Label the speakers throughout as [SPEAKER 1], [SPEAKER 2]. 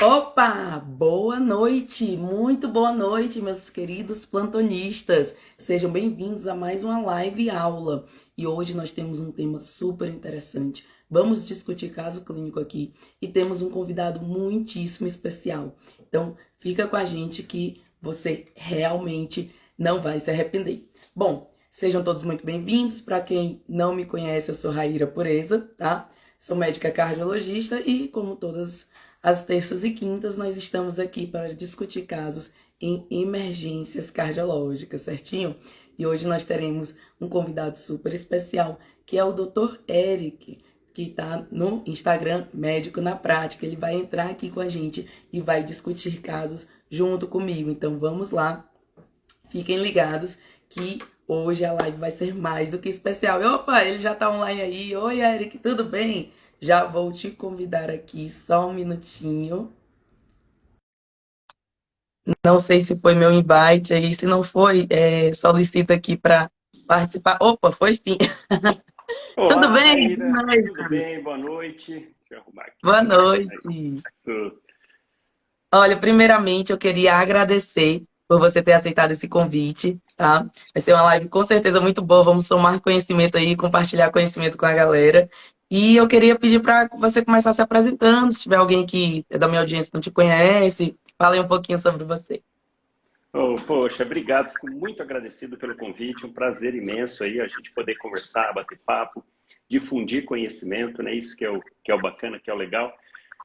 [SPEAKER 1] Opa! Boa noite! Muito boa noite, meus queridos plantonistas! Sejam bem-vindos a mais uma live aula. E hoje nós temos um tema super interessante. Vamos discutir caso clínico aqui e temos um convidado muitíssimo especial. Então, fica com a gente que você realmente não vai se arrepender. Bom, sejam todos muito bem-vindos. Para quem não me conhece, eu sou Raíra Pureza, tá? Sou médica cardiologista e, como todas às terças e quintas, nós estamos aqui para discutir casos em emergências cardiológicas, certinho? E hoje nós teremos um convidado super especial, que é o Dr. Eric, que está no Instagram Médico na Prática. Ele vai entrar aqui com a gente e vai discutir casos junto comigo. Então vamos lá, fiquem ligados que hoje a live vai ser mais do que especial. E, opa, ele já está online aí. Oi, Eric, tudo bem? Já vou te convidar aqui, só um minutinho. Não sei se foi meu invite aí, se não foi, solicita aqui para participar. Opa, foi sim. Tudo
[SPEAKER 2] Olá,
[SPEAKER 1] bem?
[SPEAKER 2] Raíra.
[SPEAKER 1] Boa noite.
[SPEAKER 2] Tudo bem? Boa noite. Deixa eu arrumar aqui.
[SPEAKER 1] Boa
[SPEAKER 2] É
[SPEAKER 1] noite.
[SPEAKER 2] isso.
[SPEAKER 1] Olha, primeiramente eu queria agradecer por você ter aceitado esse convite, tá? Vai ser uma live com certeza muito boa, vamos somar conhecimento aí, compartilhar conhecimento com a galera. E eu queria pedir para você começar se apresentando, se tiver alguém que é da minha audiência que não te conhece, fale um pouquinho sobre você.
[SPEAKER 2] Oh, poxa, obrigado. Fico muito agradecido pelo convite. Um prazer imenso aí a gente poder conversar, bater papo, difundir conhecimento, né? Isso que é o bacana, que é o legal.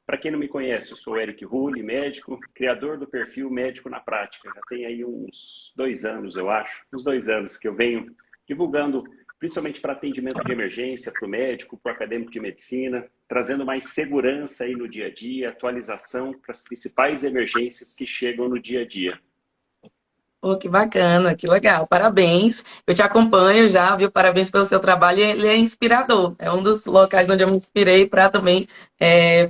[SPEAKER 2] Para quem não me conhece, eu sou o Eric Rulli, médico, criador do perfil Médico na Prática. Já tem aí uns 2 anos, eu acho, uns 2 anos que eu venho divulgando, principalmente para atendimento de emergência, para o médico, para o acadêmico de medicina, trazendo mais segurança aí no dia a dia, atualização para as principais emergências que chegam no dia a dia.
[SPEAKER 1] Pô, que bacana, que legal. Parabéns. Eu te acompanho já, viu? Parabéns pelo seu trabalho. Ele é inspirador. É um dos locais onde eu me inspirei para também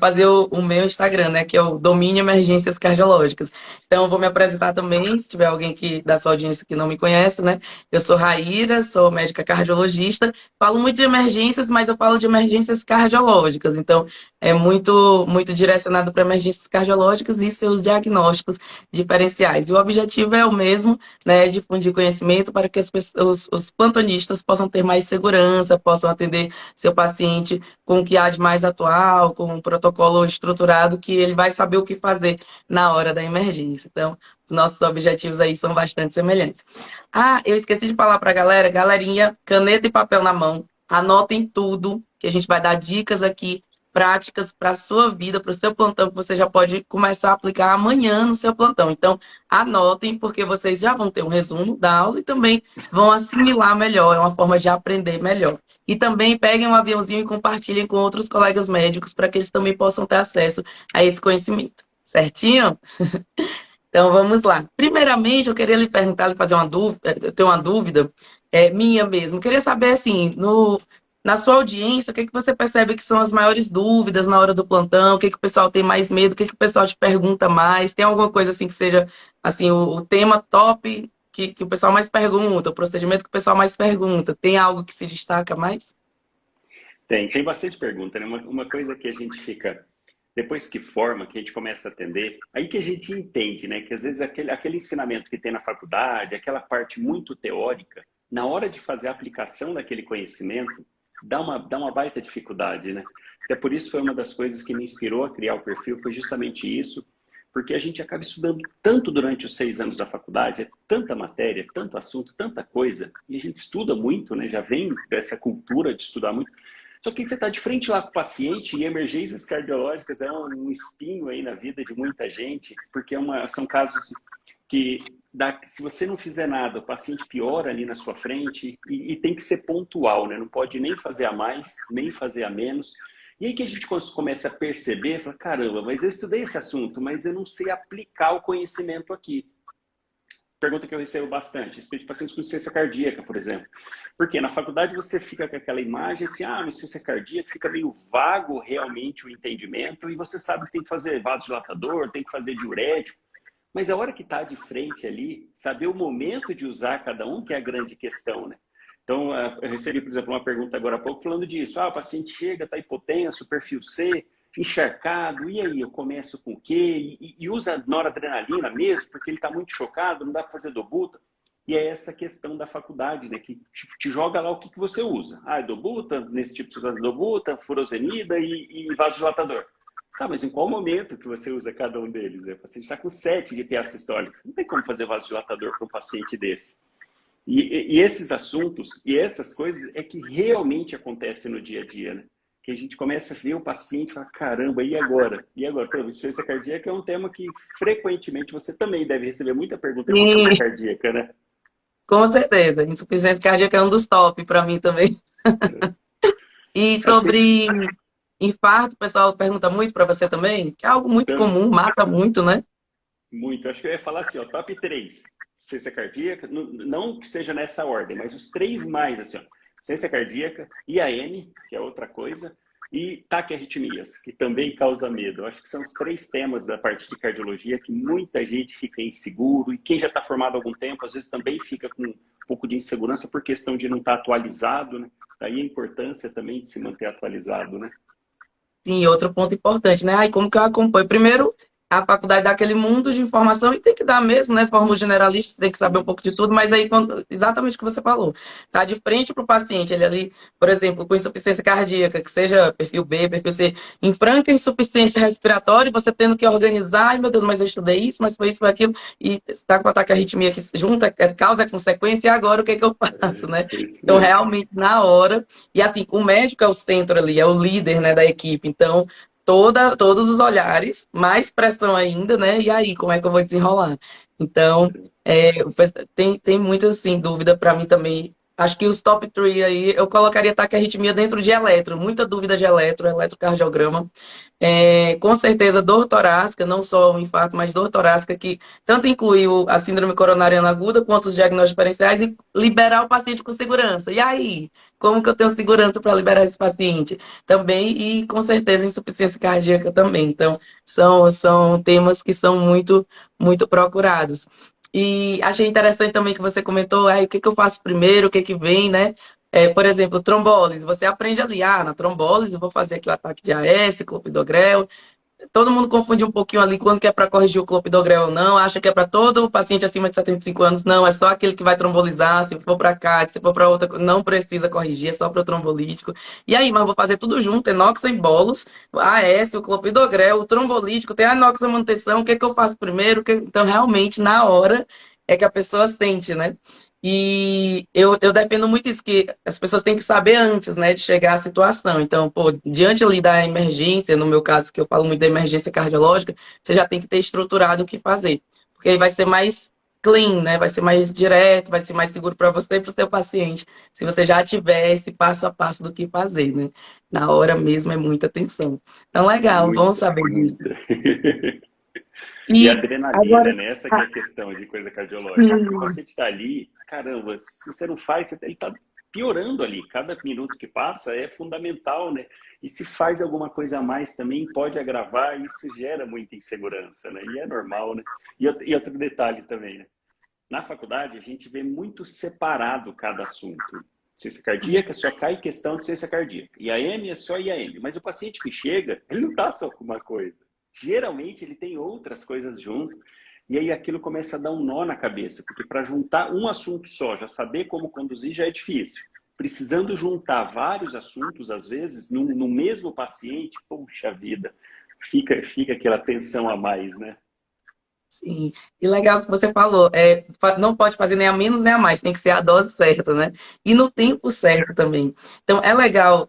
[SPEAKER 1] fazer o meu Instagram, né? Que é o Domínio Emergências Cardiológicas. Então, eu vou me apresentar também, se tiver alguém que, da sua audiência que não me conhece, né? Eu sou Raíra, sou médica cardiologista. Falo muito de emergências, mas eu falo de emergências cardiológicas. Então, é muito direcionado para emergências cardiológicas e seus diagnósticos diferenciais. E o objetivo é o mesmo, né, difundir conhecimento para que os plantonistas possam ter mais segurança, possam atender seu paciente com o que há de mais atual, com um protocolo estruturado que ele vai saber o que fazer na hora da emergência. Então, os nossos objetivos aí são bastante semelhantes. Ah, eu esqueci de falar para a galera, galerinha, caneta e papel na mão, anotem tudo, que a gente vai dar dicas aqui práticas para a sua vida, para o seu plantão, que você já pode começar a aplicar amanhã no seu plantão. Então, anotem, porque vocês já vão ter um resumo da aula e também vão assimilar melhor, é uma forma de aprender melhor. E também peguem um aviãozinho e compartilhem com outros colegas médicos para que eles também possam ter acesso a esse conhecimento. Certinho? Então, vamos lá. Primeiramente, eu queria lhe perguntar, lhe fazer uma dúvida, eu tenho uma dúvida minha mesmo. Queria saber, assim, na sua audiência, o que que você percebe que são as maiores dúvidas na hora do plantão? O que que o pessoal tem mais medo? O que que o pessoal te pergunta mais? Tem alguma coisa, assim, que seja, assim, o tema top que o pessoal mais pergunta, o procedimento que o pessoal mais pergunta? Tem algo que se destaca mais?
[SPEAKER 2] Tem bastante pergunta, né? Uma coisa que a gente fica, depois que forma, que a gente começa a atender, aí que a gente entende, né? Que às vezes aquele ensinamento que tem na faculdade, aquela parte muito teórica, na hora de fazer a aplicação daquele conhecimento, dá uma baita dificuldade, né? Até por isso foi uma das coisas que me inspirou a criar o perfil, foi justamente isso, porque a gente acaba estudando tanto durante os 6 anos da faculdade, é tanta matéria, tanto assunto, tanta coisa, e a gente estuda muito, né? Já vem dessa cultura de estudar muito. Só que você está de frente lá com o paciente e emergências cardiológicas é um espinho aí na vida de muita gente, porque são casos que se você não fizer nada, o paciente piora ali na sua frente e tem que ser pontual, né? Não pode nem fazer a mais, nem fazer a menos. E aí que a gente começa a perceber, fala, caramba, mas eu estudei esse assunto, mas eu não sei aplicar o conhecimento aqui. Pergunta que eu recebo bastante, respeito de pacientes com insuficiência cardíaca, por exemplo. Porque na faculdade você fica com aquela imagem assim, insuficiência cardíaca, fica meio vago realmente o entendimento, e você sabe que tem que fazer vasodilatador, tem que fazer diurético, mas a hora que está de frente ali, saber o momento de usar cada um que é a grande questão, né? Então, eu recebi, por exemplo, uma pergunta agora há pouco falando disso. O paciente chega, está hipotenso, perfil C, encharcado, e aí, eu começo com o quê? E usa noradrenalina mesmo, porque ele está muito chocado, não dá para fazer dobuta. E é essa questão da faculdade, né? Que te joga lá o que você usa. Ah, é dobuta, nesse tipo de situação, dobuta, furosemida e vasodilatador. Tá, mas em qual momento que você usa cada um deles? O paciente está com 7 de IPA sistólico. Não tem como fazer vasodilatador para um paciente desse. E esses assuntos e essas coisas é que realmente acontecem no dia a dia, né? Que a gente começa a ver o paciente e fala, caramba, e agora? E agora? Pô, insuficiência cardíaca é um tema que frequentemente você também deve receber muita pergunta de insuficiência
[SPEAKER 1] Sim,
[SPEAKER 2] cardíaca, né?
[SPEAKER 1] com certeza. Insuficiência cardíaca é um dos top para mim também. E
[SPEAKER 2] Eu sempre,
[SPEAKER 1] sobre infarto, o pessoal pergunta muito para você também, que é algo muito comum, mata muito, né?
[SPEAKER 2] muito, acho que eu ia falar assim, ó, top 3 insuficiência cardíaca, não que seja nessa ordem, mas os três mais, assim, ó, insuficiência cardíaca, IAM, que é outra coisa, e taquiarritmias, que também causa medo. Eu acho que são os três temas da parte de cardiologia que muita gente fica inseguro, e quem já está formado há algum tempo, às vezes também fica com um pouco de insegurança por questão de não estar atualizado, né? Daí a importância também de se manter atualizado, né?
[SPEAKER 1] Sim, outro ponto importante, né? Aí como que eu acompanho? Primeiro, a faculdade dá aquele mundo de informação e tem que dar mesmo, né? Forma generalista, você tem que saber um
[SPEAKER 2] Sim,
[SPEAKER 1] pouco de tudo, mas aí exatamente o que você falou, tá de frente para o paciente, ele ali, por exemplo, com insuficiência cardíaca, que seja perfil B, perfil C, em franca insuficiência respiratória, e você tendo que organizar, ai meu Deus, mas eu estudei isso, mas foi isso, foi aquilo, e está com ataque arritmia que junta, causa a consequência, e agora o que é que eu faço, né?
[SPEAKER 2] é isso
[SPEAKER 1] Então,
[SPEAKER 2] mesmo.
[SPEAKER 1] realmente, na hora, e assim, o médico é o centro ali, é o líder, né, da equipe. Então, todos os olhares, mais pressão ainda, né? E aí, como é que eu vou desenrolar? Então, tem muita assim, dúvida para mim também. Acho que os top 3 aí, eu colocaria taquiarritmia dentro de eletro, muita dúvida de eletrocardiograma. Com certeza, dor torácica, não só o infarto, mas dor torácica, que tanto inclui a síndrome coronariana aguda quanto os diagnósticos diferenciais e liberar o paciente com segurança. E aí, como que eu tenho segurança para liberar esse paciente? Também, e com certeza, insuficiência cardíaca também. Então, são temas que são muito, muito procurados. E achei interessante também que você comentou, o que eu faço primeiro, o que vem, né? Por exemplo, trombólise, você aprende ali, na trombólise, eu vou fazer aqui o ataque de AS, clopidogrel. Todo mundo confunde um pouquinho ali quando que é para corrigir o clopidogrel ou não, acha que é para todo paciente acima de 75 anos, não, é só aquele que vai trombolizar, se for para cá, se for para outra, não precisa corrigir, é só para o trombolítico. E aí, mas eu vou fazer tudo junto, enoxa e bolos, AS, o clopidogrel, o trombolítico, tem a enoxa manutenção, o que é que eu faço primeiro? Então, realmente, na hora é que a pessoa sente, né? E eu defendo muito isso, que as pessoas têm que saber antes, né, de chegar à situação. Então, pô, diante ali da emergência, no meu caso, que eu falo muito da emergência cardiológica, você já tem que ter estruturado o que fazer. Porque aí vai ser mais clean, né? Vai ser mais direto, vai ser mais seguro para você e para o seu paciente, se você já tiver esse passo a passo do que fazer, né? Na hora mesmo é muita atenção. Então, legal, bom
[SPEAKER 2] Muita,
[SPEAKER 1] saber disso.
[SPEAKER 2] muita. E a
[SPEAKER 1] E
[SPEAKER 2] adrenalina,
[SPEAKER 1] agora,
[SPEAKER 2] né? Essa que é a questão de coisa cardiológica. Porque o paciente está ali, caramba, se você não faz, ele está piorando ali. Cada minuto que passa é fundamental, né? E se faz alguma coisa a mais também, pode agravar, e isso gera muita insegurança, né? E é normal, né? E outro detalhe também, né? Na faculdade, a gente vê muito separado cada assunto. Ciência cardíaca só cai questão de ciência cardíaca. IAM é só IAM. Mas o paciente que chega, ele não está só com uma coisa. Geralmente, ele tem outras coisas junto. E aí aquilo começa a dar um nó na cabeça. Porque para juntar um assunto só, já saber como conduzir, já é difícil. Precisando juntar vários assuntos, às vezes, no mesmo paciente, puxa vida, fica aquela tensão a mais, né?
[SPEAKER 1] sim, e legal que você falou, não pode fazer nem a menos nem a mais, tem que ser a dose certa, né? E no tempo certo também. Então, é legal,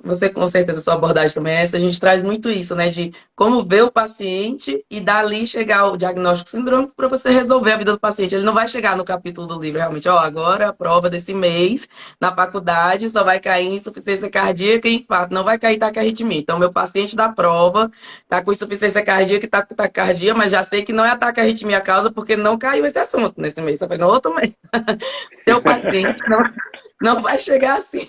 [SPEAKER 1] você com certeza, sua abordagem também é essa, a gente traz muito isso, né? De como ver o paciente e dali chegar ao diagnóstico sindrômico para você resolver a vida do paciente. Ele não vai chegar no capítulo do livro, realmente, ó, agora a prova desse mês, na faculdade, só vai cair insuficiência cardíaca e infarto, não vai cair taquiarritmia. Então, meu paciente da prova tá com insuficiência cardíaca e tá com taquicardia, mas já sei que não é ataque arritmia a causa, porque não caiu esse assunto nesse mês, só foi no outro mês. Seu paciente não vai chegar assim.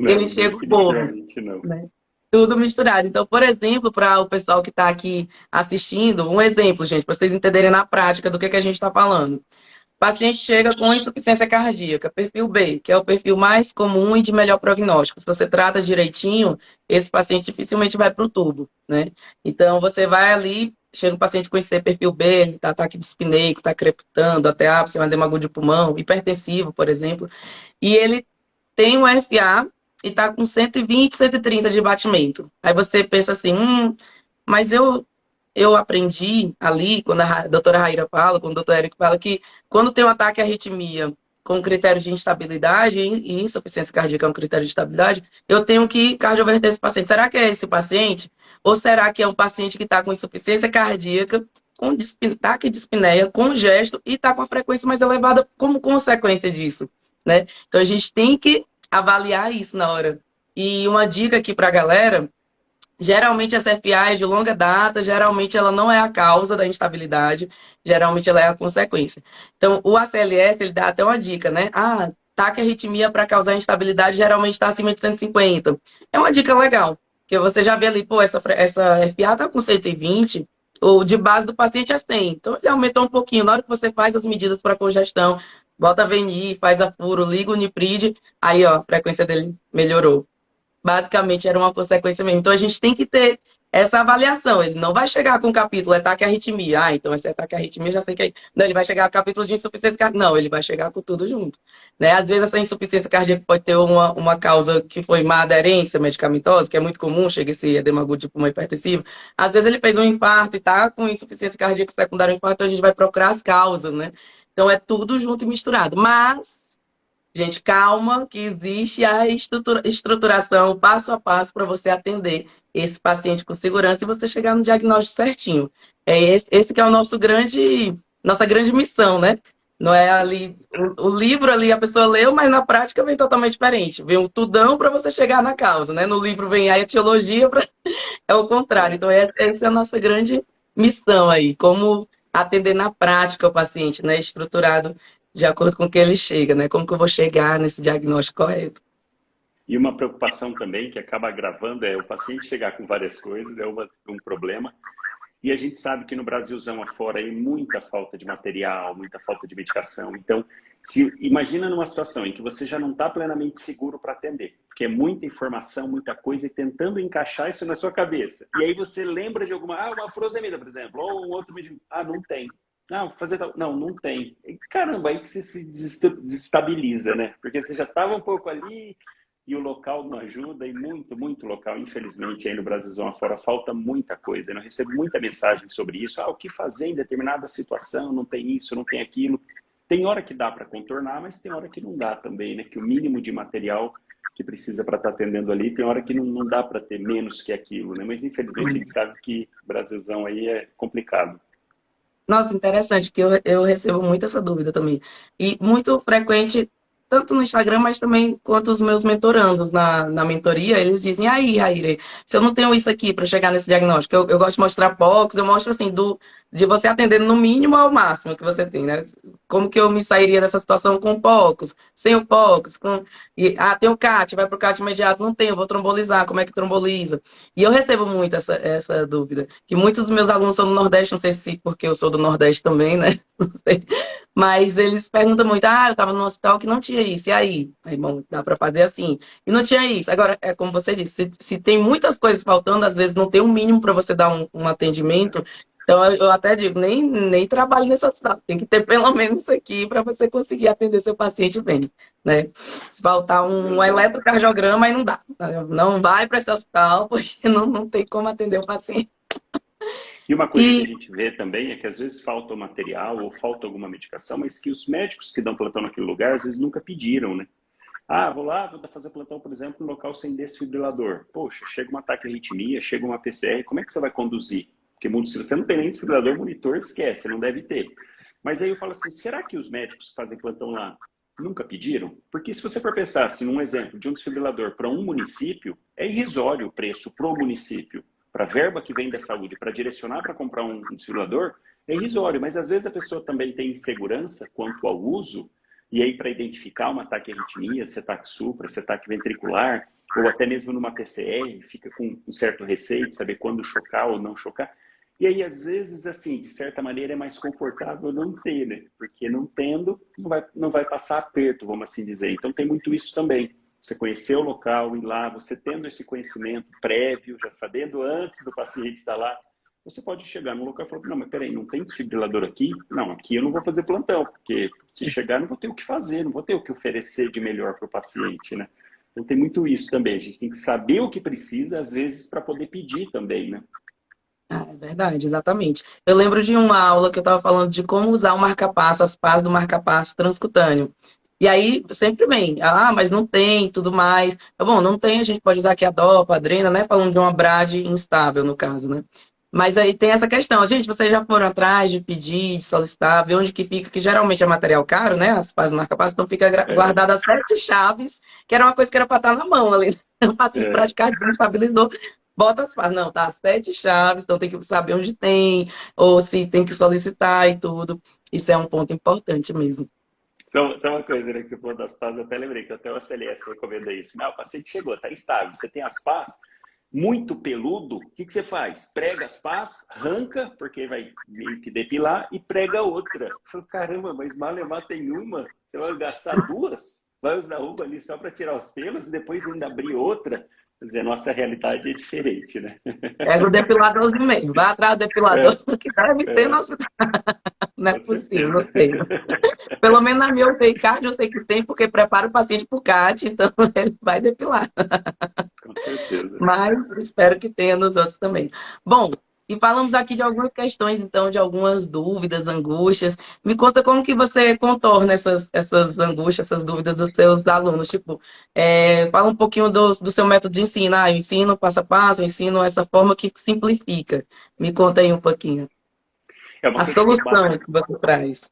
[SPEAKER 1] Ele
[SPEAKER 2] Não,
[SPEAKER 1] chega um pouco,
[SPEAKER 2] definitivamente não.
[SPEAKER 1] né? Tudo misturado. Então, por exemplo, para o pessoal que está aqui assistindo, um exemplo, gente, para vocês entenderem na prática do que a gente está falando. O paciente chega com insuficiência cardíaca, perfil B, que é o perfil mais comum e de melhor prognóstico. Se você trata direitinho, esse paciente dificilmente vai para o tubo, né? Então, você vai ali, chega um paciente com esse perfil B, ele está ataque dispneico, está crepitando, até ápice, edema agudo de pulmão, hipertensivo, por exemplo, e ele tem um FA e está com 120, 130 de batimento. Aí você pensa assim, mas eu aprendi ali, quando a doutora Raíra fala, quando o doutor Érico fala, que quando tem um ataque à arritmia com critério de instabilidade, e insuficiência cardíaca é um critério de estabilidade, eu tenho que cardioverter esse paciente. Será que é esse paciente? Ou será que é um paciente que está com insuficiência cardíaca, com ataque de dispneia, com gesto, e está com a frequência mais elevada como consequência disso, né? Então, a gente tem que avaliar isso na hora. E uma dica aqui para a galera. Geralmente essa FA é de longa data, geralmente ela não é a causa da instabilidade, geralmente ela é a consequência. Então, o ACLS, ele dá até uma dica, né? Taque arritmia para causar instabilidade geralmente está acima de 150. É uma dica legal, porque você já vê ali, pô, essa FA está com 120, ou de base do paciente é 100. Então, ele aumentou um pouquinho. Na hora que você faz as medidas para congestão, bota a VNI, faz a furo, liga o Nipride, aí, ó, a frequência dele melhorou. Basicamente era uma consequência mesmo. Então a gente tem que ter essa avaliação. Ele não vai chegar com o capítulo ataque à arritmia. Então esse ataque à arritmia já sei que é. Não, ele vai chegar com o capítulo de insuficiência cardíaca. Não, ele vai chegar com tudo junto. Né? Às vezes essa insuficiência cardíaca pode ter uma causa que foi má aderência medicamentosa, que é muito comum, chega esse edema agudo de pulmão hipertensivo. Às vezes ele fez um infarto e tá com insuficiência cardíaca secundária ao infarto, então a gente vai procurar as causas, né? Então é tudo junto e misturado. Mas gente, calma, que existe a estruturação passo a passo para você atender esse paciente com segurança e você chegar no diagnóstico certinho. É esse que é o nossa grande missão, né? Não é ali, o livro ali a pessoa leu, mas na prática vem totalmente diferente. Vem um tudão para você chegar na causa, né? No livro vem a etiologia, é o contrário. Então, essa é a nossa grande missão aí, como atender na prática o paciente, né? Estruturado de acordo com o que ele chega, né? Como que eu vou chegar nesse diagnóstico correto?
[SPEAKER 2] E uma preocupação também que acaba agravando é o paciente chegar com várias coisas, um problema. E a gente sabe que no Brasilzão afora aí muita falta de material, muita falta de medicação. Então, imagina numa situação em que você já não está plenamente seguro para atender, porque é muita informação, muita coisa e tentando encaixar isso na sua cabeça. E aí você lembra de uma furosemida, por exemplo, ou um outro medicamento. Não tem. Não, fazer tal. Não, não tem. E, caramba, aí que você se desestabiliza, né? Porque você já estava um pouco ali e o local não ajuda, e muito, muito local, infelizmente, aí no Brasilzão afora falta muita coisa. Eu recebo muita mensagem sobre isso. O que fazer em determinada situação? Não tem isso, não tem aquilo. Tem hora que dá para contornar, mas tem hora que não dá também, né? Que o mínimo de material que precisa para estar atendendo ali, tem hora que não dá para ter menos que aquilo, né? Mas infelizmente a gente sabe que o Brasilzão aí é complicado.
[SPEAKER 1] Nossa, interessante, que eu recebo muito essa dúvida também. E muito frequente, tanto no Instagram, mas também quanto os meus mentorandos na mentoria, eles dizem, aí, Raíre, se eu não tenho isso aqui para chegar nesse diagnóstico, eu gosto de mostrar poucos, eu mostro assim, de você atender no mínimo ao máximo que você tem, né? Como que eu me sairia dessa situação com poucos, sem o poucos, tem o CAT, vai para o CAT imediato, não tem, eu vou trombolizar, como é que tromboliza? E eu recebo muito essa dúvida, que muitos dos meus alunos são do Nordeste, não sei se porque eu sou do Nordeste também, né? Não sei. Mas eles perguntam muito, eu estava num hospital que não tinha isso, e aí? Aí, bom, dá para fazer assim. E não tinha isso. Agora, é como você disse, se tem muitas coisas faltando, às vezes não tem um mínimo para você dar um atendimento. Então, eu até digo, nem trabalho nesse hospital. Tem que ter pelo menos isso aqui para você conseguir atender seu paciente bem, né? Se faltar um eletrocardiograma, aí não dá. Não vai para esse hospital, porque não tem como atender o paciente.
[SPEAKER 2] E uma coisa que a
[SPEAKER 1] E
[SPEAKER 2] gente vê também é que às vezes falta o material ou falta alguma medicação, mas que os médicos que dão plantão naquele lugar às vezes nunca pediram, né? Vou lá, vou fazer plantão, por exemplo, no local sem desfibrilador. Poxa, chega um ataque de arritmia, chega uma PCR, como é que você vai conduzir? Porque se você não tem nem desfibrilador, monitor, esquece, não deve ter. Mas aí eu falo assim, será que os médicos que fazem plantão lá nunca pediram? Porque se você for pensar assim, num exemplo de um desfibrilador para um município, é irrisório o preço para o município. Para a verba que vem da saúde, para direcionar para comprar um desfibrilador, é irrisório. Mas às vezes a pessoa também tem insegurança quanto ao uso, e aí para identificar um ataque de arritmia, se ataque supra, se ataque ventricular, ou até mesmo numa PCR, fica com um certo receio de saber quando chocar ou não chocar. E aí, às vezes, assim, de certa maneira, é mais confortável não ter, né? Porque não tendo, não vai passar aperto, vamos assim dizer. Então, tem muito isso também. Você conhecer o local, ir lá, você tendo esse conhecimento prévio, já sabendo antes do paciente estar lá, você pode chegar no local e falar, não, mas peraí, não tem desfibrilador aqui? Não, aqui eu não vou fazer plantão, porque se chegar, eu não vou ter o que fazer, não vou ter o que oferecer de melhor para o paciente, né? Então, tem muito isso também. A gente tem que saber o que precisa, às vezes, para poder pedir também, né?
[SPEAKER 1] Ah, é verdade, exatamente. Eu lembro de uma aula que eu estava falando de como usar o marca-passo, as pás do marca-passo transcutâneo. E aí sempre vem, mas não tem, tudo mais. Tá bom, não tem, a gente pode usar aqui a dopa, a drena, né? Falando de uma brade instável, no caso, né? Mas aí tem essa questão. Gente, vocês já foram atrás de pedir, de solicitar, ver onde que fica, que geralmente é material caro, né? As pás do marca-passo, então fica
[SPEAKER 2] É,
[SPEAKER 1] guardada as 7 chaves, que era uma coisa que era para estar na mão ali. O paciente
[SPEAKER 2] é.
[SPEAKER 1] praticar, estabilizou. Bota as fases. Não, tá as 7 chaves, então tem que saber onde tem, ou se tem que solicitar e tudo. Isso é um ponto importante mesmo.
[SPEAKER 2] Só uma coisa, né, que você falou das pás, eu até lembrei que até o SLS recomenda isso. Não, o paciente chegou, está instável, você tem as pás, muito peludo, o que, que você faz? Prega as pás, arranca, porque vai meio que depilar, e prega outra. Eu falo, caramba, mas Malemar tem uma, você vai gastar duas? Vai usar uma ali só para tirar os pelos e depois ainda abrir outra? Quer dizer, a nossa realidade é diferente, né?
[SPEAKER 1] Pega o depiladorzinho mesmo, vai atrás do depilador,
[SPEAKER 2] É,
[SPEAKER 1] que deve ter
[SPEAKER 2] é,
[SPEAKER 1] nosso. Não é
[SPEAKER 2] com
[SPEAKER 1] possível, não
[SPEAKER 2] certeza.
[SPEAKER 1] tem. Pelo menos na minha UTI card eu sei que tem, porque prepara o paciente para o CAT, então ele vai depilar.
[SPEAKER 2] Com certeza.
[SPEAKER 1] Mas espero que tenha nos outros também. Bom, e falamos aqui de algumas questões, então, de algumas dúvidas, angústias. Me conta como que você contorna essas angústias, essas dúvidas dos seus alunos. Tipo, fala um pouquinho do seu método de ensino. Eu ensino passo a passo, eu ensino essa forma que simplifica. Me conta aí um pouquinho.
[SPEAKER 2] É uma
[SPEAKER 1] A
[SPEAKER 2] coisa que eu bato
[SPEAKER 1] solução que você traz.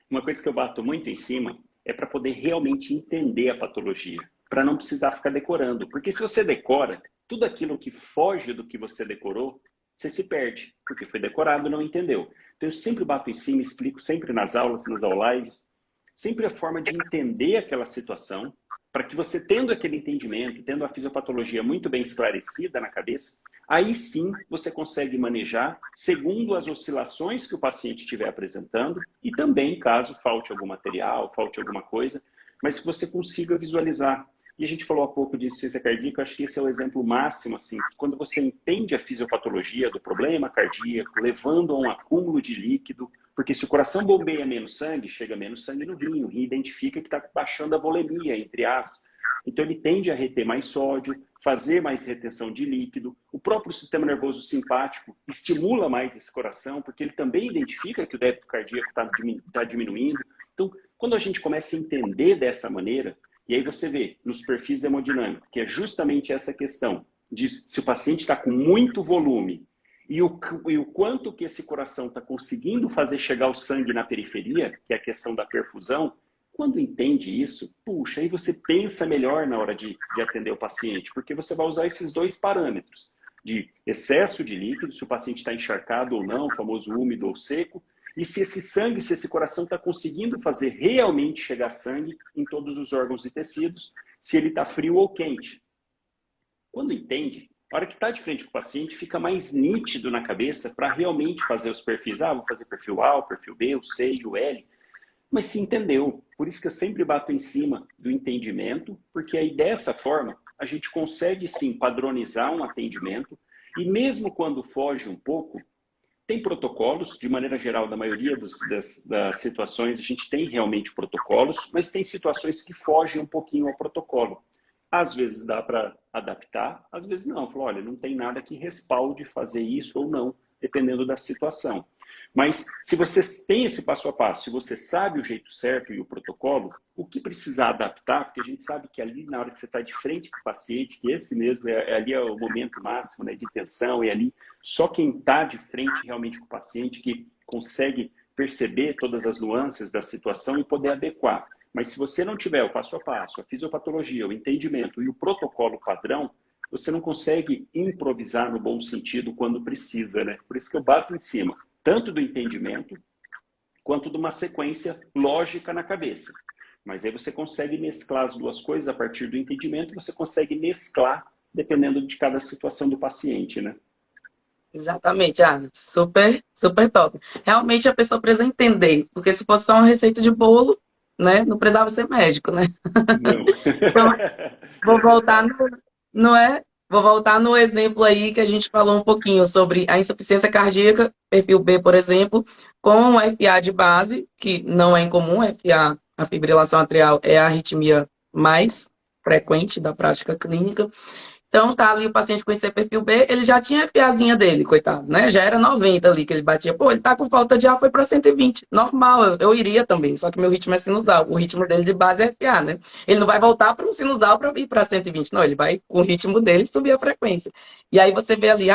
[SPEAKER 2] Uma coisa que eu bato muito em cima é para poder realmente entender a patologia, para não precisar ficar decorando. Porque se você decora, tudo aquilo que foge do que você decorou, você se perde, porque foi decorado e não entendeu. Então eu sempre bato em cima, explico sempre nas aulas, nas lives, sempre a forma de entender aquela situação, para que você tendo aquele entendimento, tendo a fisiopatologia muito bem esclarecida na cabeça, aí sim você consegue manejar segundo as oscilações que o paciente estiver apresentando e também caso falte algum material, falte alguma coisa, mas que você consiga visualizar. E a gente falou há pouco de insuficiência cardíaca, acho que esse é o exemplo máximo, assim, que quando você entende a fisiopatologia do problema cardíaco, levando a um acúmulo de líquido, porque se o coração bombeia menos sangue, chega menos sangue no rim, o rim identifica que está baixando a volemia, entre aspas. Então ele tende a reter mais sódio, fazer mais retenção de líquido. O próprio sistema nervoso simpático estimula mais esse coração, porque ele também identifica que o débito cardíaco está diminuindo. Então, quando a gente começa a entender dessa maneira, e aí você vê nos perfis hemodinâmicos, que é justamente essa questão de se o paciente está com muito volume e o quanto que esse coração está conseguindo fazer chegar o sangue na periferia, que é a questão da perfusão, quando entende isso, puxa, aí você pensa melhor na hora de atender o paciente, porque você vai usar esses dois parâmetros, de excesso de líquido, se o paciente está encharcado ou não, o famoso úmido ou seco, e se esse sangue, se esse coração está conseguindo fazer realmente chegar sangue em todos os órgãos e tecidos, se ele está frio ou quente. Quando entende, a hora que está de frente com o paciente, fica mais nítido na cabeça para realmente fazer os perfis. Vou fazer perfil A, o perfil B, o C e o L. Mas se entendeu. Por isso que eu sempre bato em cima do entendimento, porque aí dessa forma a gente consegue sim padronizar um atendimento e mesmo quando foge um pouco, tem protocolos, de maneira geral, da maioria das situações, a gente tem realmente protocolos, mas tem situações que fogem um pouquinho ao protocolo. Às vezes dá para adaptar, às vezes não. Falou, olha, não tem nada que respalde fazer isso ou não, dependendo da situação. Mas se você tem esse passo a passo, se você sabe o jeito certo e o protocolo, o que precisar adaptar, porque a gente sabe que ali na hora que você está de frente com o paciente, que esse mesmo ali é o momento máximo, né, de tensão, e ali só quem está de frente realmente com o paciente que consegue perceber todas as nuances da situação e poder adequar. Mas se você não tiver o passo a passo, a fisiopatologia, o entendimento e o protocolo padrão, você não consegue improvisar no bom sentido quando precisa, né? Por isso que eu bato em cima tanto do entendimento quanto de uma sequência lógica na cabeça. Mas aí você consegue mesclar as duas coisas a partir do entendimento, você consegue mesclar dependendo de cada situação do paciente, né?
[SPEAKER 1] Exatamente, super, super top. Realmente a pessoa precisa entender, porque se fosse só uma receita de bolo, né, não precisava ser médico, né?
[SPEAKER 2] Não.
[SPEAKER 1] Então, vou
[SPEAKER 2] Ia ser
[SPEAKER 1] voltar
[SPEAKER 2] fácil.
[SPEAKER 1] não é? Vou voltar no exemplo aí que a gente falou um pouquinho sobre a insuficiência cardíaca, perfil B, por exemplo, com o FA de base, que não é incomum, FA, a fibrilação atrial é a arritmia mais frequente da prática clínica. Então, tá ali o paciente com esse perfil B, ele já tinha a FAzinha dele, coitado, né? Já era 90 ali que ele batia. Pô, ele tá com falta de ar, foi para 120. Normal, eu iria também, só que meu ritmo é sinusal. O ritmo dele de base é FA, né? Ele não vai voltar para um sinusal para ir para 120, não, ele vai com o ritmo dele subir a frequência. E aí você vê ali,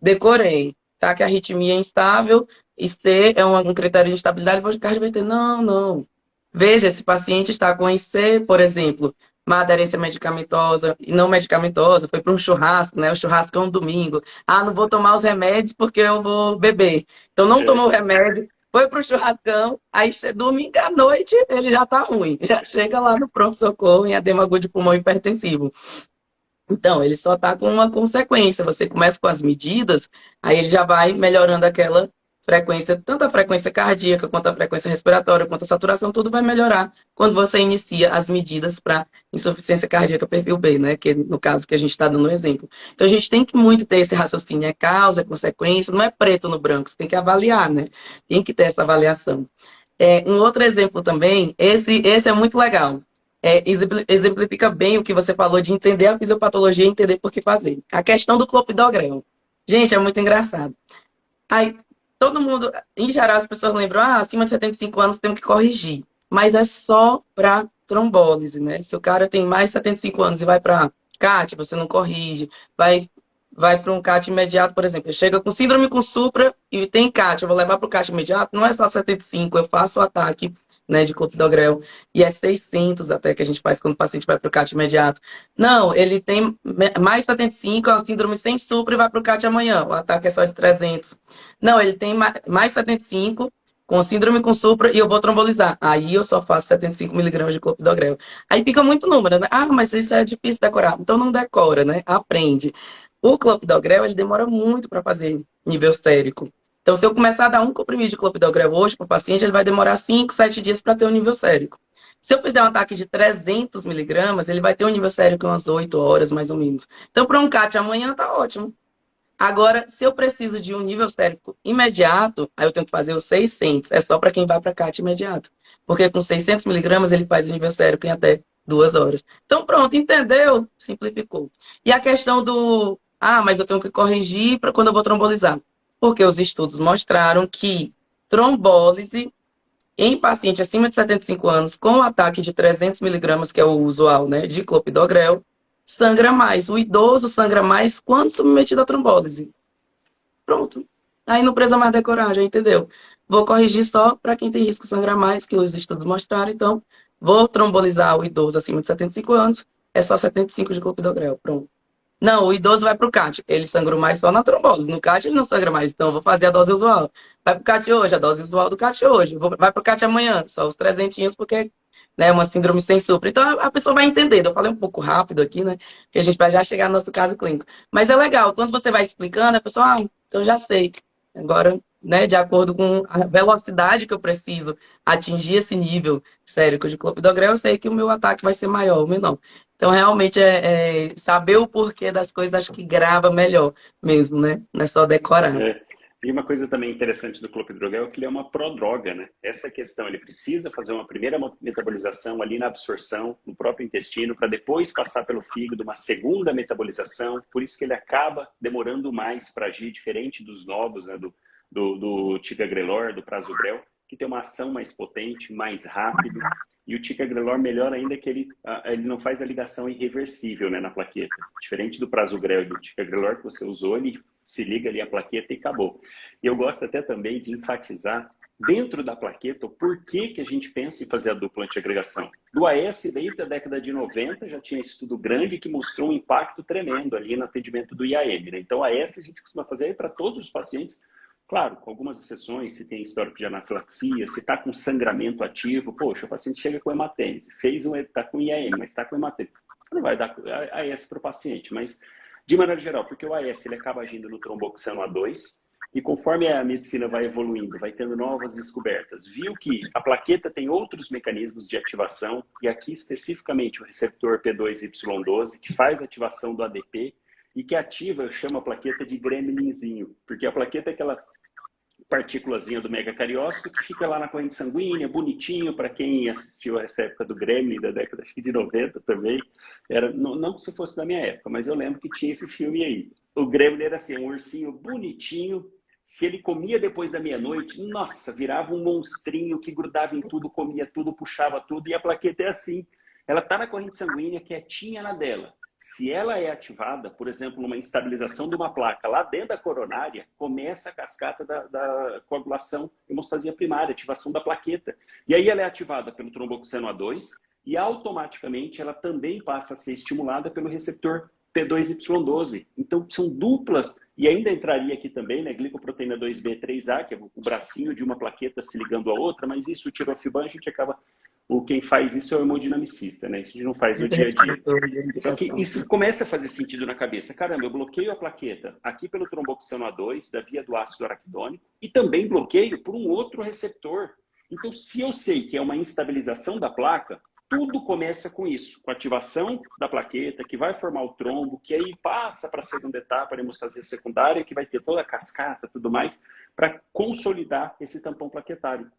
[SPEAKER 1] decorei, tá que a arritmia é instável, e C é um critério de estabilidade, vou de cardiovascular. Não, não. Veja, esse paciente está com IC, por exemplo, uma aderência medicamentosa e não medicamentosa, foi para um churrasco, né? O churrasco é um domingo. Não vou tomar os remédios porque eu vou beber. Então não tomou o
[SPEAKER 2] É,
[SPEAKER 1] remédio, foi para o churrascão, aí domingo à noite ele já está ruim, já chega lá no pronto-socorro em edema agudo de pulmão hipertensivo. Então, ele só está com uma consequência. Você começa com as medidas, aí ele já vai melhorando aquela frequência, tanto a frequência cardíaca, quanto a frequência respiratória, quanto a saturação, tudo vai melhorar quando você inicia as medidas para insuficiência cardíaca perfil B, né? Que no caso que a gente está dando um exemplo. Então, a gente tem que muito ter esse raciocínio, é causa, é consequência, não é preto no branco, você tem que avaliar, né? Tem que ter essa avaliação. Um outro exemplo também, esse é muito legal. Exemplifica bem o que você falou de entender a fisiopatologia e entender por que fazer. A questão do clopidogrel. Gente, é muito engraçado. Aí, todo mundo, em geral, as pessoas lembram, acima de 75 anos tem que corrigir. Mas é só para trombólise, né? Se o cara tem mais de 75 anos e vai para CAT, você não corrige. Vai para um CAT imediato, por exemplo. Chega com síndrome com supra e tem CAT, eu vou levar para o CAT imediato, não é só 75, eu faço o ataque, né, de clopidogrel, e é 600 até que a gente faz quando o paciente vai para o CAT imediato. Não, ele tem mais 75, é uma síndrome sem supra e vai para o CAT amanhã, o ataque é só de 300. Não, ele tem mais 75, com síndrome com supra e eu vou trombolizar. Aí eu só faço 75 miligramas de clopidogrel. Aí fica muito número, né? Mas isso é difícil decorar. Então não decora, né? Aprende. O clopidogrel, ele demora muito para fazer nível sérico. Então, se eu começar a dar um comprimido de clopidogrel hoje para o paciente, ele vai demorar 5, 7 dias para ter um nível sérico. Se eu fizer um ataque de 300 miligramas, ele vai ter um nível sérico umas 8 horas, mais ou menos. Então, para um CAT amanhã, tá ótimo. Agora, se eu preciso de um nível sérico imediato, aí eu tenho que fazer os 600. É só para quem vai para CAT imediato. Porque com 600 miligramas ele faz o nível sérico em até 2 horas. Então, pronto, entendeu? Simplificou. E a questão do, mas eu tenho que corrigir para quando eu vou trombolizar. Porque os estudos mostraram que trombólise em paciente acima de 75 anos com ataque de 300 miligramas, que é o usual, né, de clopidogrel, sangra mais. O idoso sangra mais quando submetido à trombólise. Pronto. Aí não precisa mais decorar, já entendeu? Vou corrigir só para quem tem risco de sangrar mais, que os estudos mostraram. Então, vou trombolizar o idoso acima de 75 anos, é só 75 de clopidogrel. Pronto. Não, o idoso vai para o CAT. Ele sangrou mais só na trombose. No CAT ele não sangra mais. Então, eu vou fazer a dose usual. Vai para o CAT hoje, a dose usual do CAT hoje. Vai para o CAT amanhã, só os 300, porque né, uma síndrome sem supra. Então, a pessoa vai entendendo. Eu falei um pouco rápido aqui, né? Que a gente vai já chegar no nosso caso clínico. Mas é legal, quando você vai explicando, a pessoa, então já sei. Agora, né, de acordo com a velocidade que eu preciso atingir esse nível sérico de clopidogrel, eu sei que o meu ataque vai ser maior ou menor. Então, realmente, saber o porquê das coisas, acho que grava melhor mesmo, né? Não é só decorar.
[SPEAKER 2] É. E uma coisa também interessante do clopidogrel é que ele é uma prodroga, né? Essa questão, ele precisa fazer uma primeira metabolização ali na absorção, no próprio intestino, para depois passar pelo fígado, uma segunda metabolização, por isso que ele acaba demorando mais para agir, diferente dos novos, né? Do ticagrelor, do prasugrel, que tem uma ação mais potente, mais rápido. E o ticagrelor, melhor ainda, que ele não faz a ligação irreversível, né, na plaqueta. Diferente do prasugrel e do ticagrelor que você usou, ele se liga ali a plaqueta e acabou. E eu gosto até também de enfatizar dentro da plaqueta o porquê que a gente pensa em fazer a dupla antiagregação. Do AS, desde a década de 90, já tinha estudo grande que mostrou um impacto tremendo ali no atendimento do IAM, né? Então, a AS a gente costuma fazer para todos os pacientes, claro, com algumas exceções, se tem histórico de anafilaxia, se está com sangramento ativo, poxa, o paciente chega com hematênese, está com IAM, mas está com hematêmese. Não vai dar AS para o paciente, mas De maneira geral, porque o AS ele acaba agindo no tromboxano A2, e conforme a medicina vai evoluindo, vai tendo novas descobertas, viu que a plaqueta tem outros mecanismos de ativação, e aqui especificamente o receptor P2Y12, que faz a ativação do ADP, e que ativa, eu chamo a plaqueta de gremlinzinho, porque a plaqueta é aquela partículazinha do megacariócito que fica lá na corrente sanguínea, bonitinho, para quem assistiu a essa época do Gremlin, da década acho que de 90 também, era, não se fosse da minha época, mas eu lembro que tinha esse filme aí. O Gremlin era assim, um ursinho bonitinho, se ele comia depois da meia-noite, nossa, virava um monstrinho que grudava em tudo, comia tudo, puxava tudo, e a plaqueta é assim, ela está na corrente sanguínea, quietinha na dela. Se ela é ativada, por exemplo, numa instabilização de uma placa lá dentro da coronária, começa a cascata da coagulação, hemostasia primária, ativação da plaqueta. E aí ela é ativada pelo tromboxano A2 e automaticamente ela também passa a ser estimulada pelo receptor P2Y12. Então são duplas, e ainda entraria aqui também, né, glicoproteína 2B3A, que é o bracinho de uma plaqueta se ligando à outra, mas isso, o tirofiban, a gente acaba... Quem faz isso é o hemodinamicista, né? Isso a gente não faz no dia a dia. Só que isso começa a fazer sentido na cabeça. Caramba, eu bloqueio a plaqueta aqui pelo tromboxano A2, da via do ácido araquidônico, e também bloqueio por um outro receptor. Então, se eu sei que é uma instabilização da placa, tudo começa com isso, com a ativação da plaqueta, que vai formar o trombo, que aí passa para a segunda etapa, a hemostasia secundária, que vai ter toda a cascata, tudo mais, para consolidar esse tampão plaquetário.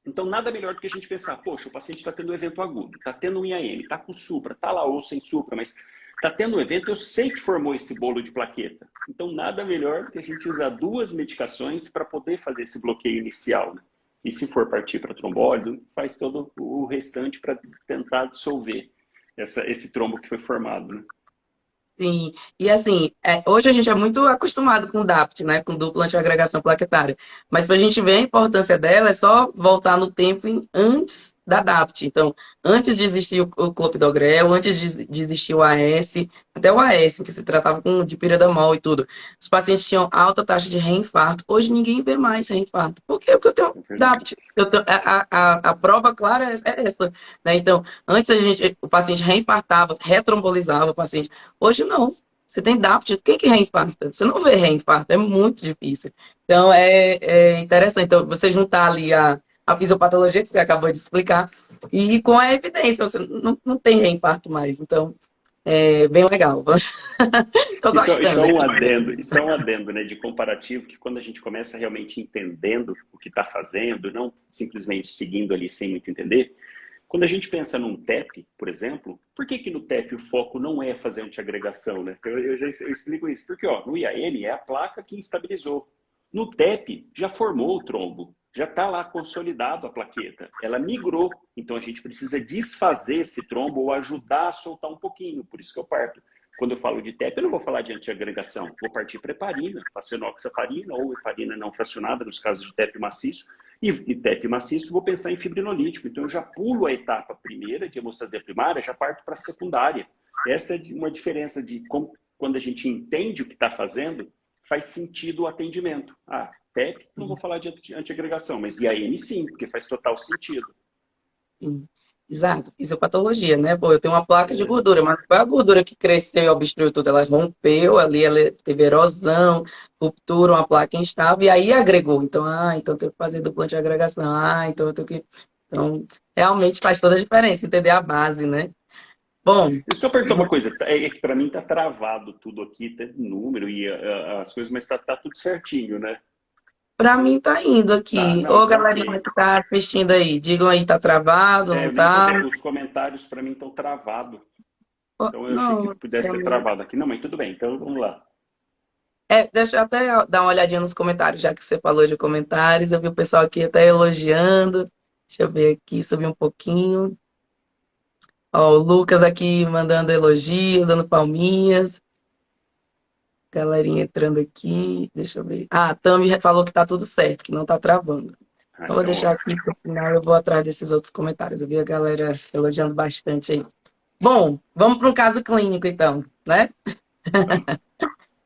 [SPEAKER 2] Então, nada melhor do que a gente pensar, poxa, o paciente está tendo um evento agudo, está tendo um IAM, está com supra, está lá ou sem supra, mas está tendo um evento, eu sei que formou esse bolo de plaqueta. Então, nada melhor do que a gente usar duas medicações para poder fazer esse bloqueio inicial, né? E se for partir para trombólise, faz todo o restante para tentar dissolver esse trombo que foi formado, né?
[SPEAKER 1] Sim, e assim, hoje a gente é muito acostumado com o DAPT, né, com dupla antiagregação plaquetária, mas para a gente ver a importância dela é só voltar no tempo antes da DAPT. Então, antes de existir o clopidogrel, antes de existir o AS, até o AS, que se tratava de piridamol e tudo, os pacientes tinham alta taxa de reinfarto. Hoje ninguém vê mais reinfarto. Por quê? Porque eu tenho DAPT. A prova clara é essa, né? Então, antes o paciente reinfartava, retrombolizava o paciente. Hoje não. Você tem DAPT, quem que reinfarta? Você não vê reinfarto, é muito difícil. Então, é interessante. Então, você juntar ali a fisiopatologia que você acabou de explicar e com a evidência, você não tem reinfarto mais. Então, é bem legal. Estou gostando.
[SPEAKER 2] Isso é um adendo, né, de comparativo, que quando a gente começa realmente entendendo o que está fazendo, não simplesmente seguindo ali sem muito entender. Quando a gente pensa num TEP, por exemplo, por que no TEP o foco não é fazer antiagregação, né? Eu explico isso. Porque no IAM é a placa que instabilizou. No TEP já formou o trombo, já está lá consolidado a plaqueta. Ela migrou, então a gente precisa desfazer esse trombo ou ajudar a soltar um pouquinho. Por isso que eu parto. Quando eu falo de TEP, eu não vou falar de antiagregação. Vou partir para heparina, faço enoxaparina ou heparina não fracionada, nos casos de TEP maciço. E TEP maciço, vou pensar em fibrinolítico. Então, eu já pulo a etapa primeira de hemostasia primária, já parto para a secundária. Essa é uma diferença de como, quando a gente entende o que está fazendo, faz sentido o atendimento. TEP, não vou falar de antiagregação, mas IAM sim, porque faz total sentido.
[SPEAKER 1] Sim. Exato, fisiopatologia, né? Pô, eu tenho uma placa de gordura, mas foi a gordura que cresceu e obstruiu tudo. Ela rompeu ali, ela teve erosão, ruptura, uma placa instável, e aí agregou. Então, então eu tenho que fazer dupla de agregação. Então eu tenho que. Então, realmente faz toda a diferença, entender a base, né? Bom.
[SPEAKER 2] Eu só perguntar uma coisa, é que para mim tá travado tudo aqui, tem número e as coisas, mas tá tudo certinho, né?
[SPEAKER 1] Pra mim tá indo aqui. Ô, galerinha que tá assistindo aí, digam aí, tá travado, não tá?
[SPEAKER 2] Os comentários para mim estão travados. Então eu achei que pudesse ser travado aqui. Não, mas tudo bem, então vamos lá.
[SPEAKER 1] Deixa eu até dar uma olhadinha nos comentários, já que você falou de comentários. Eu vi o pessoal aqui até elogiando. Deixa eu ver aqui, subir um pouquinho. Ó, o Lucas aqui mandando elogios, dando palminhas. Galerinha entrando aqui, deixa eu ver. A Tami falou que tá tudo certo, que não tá travando. Então, vou deixar aqui pro final, eu vou atrás desses outros comentários. Eu vi a galera elogiando bastante aí. Bom, vamos para um caso clínico, então, né?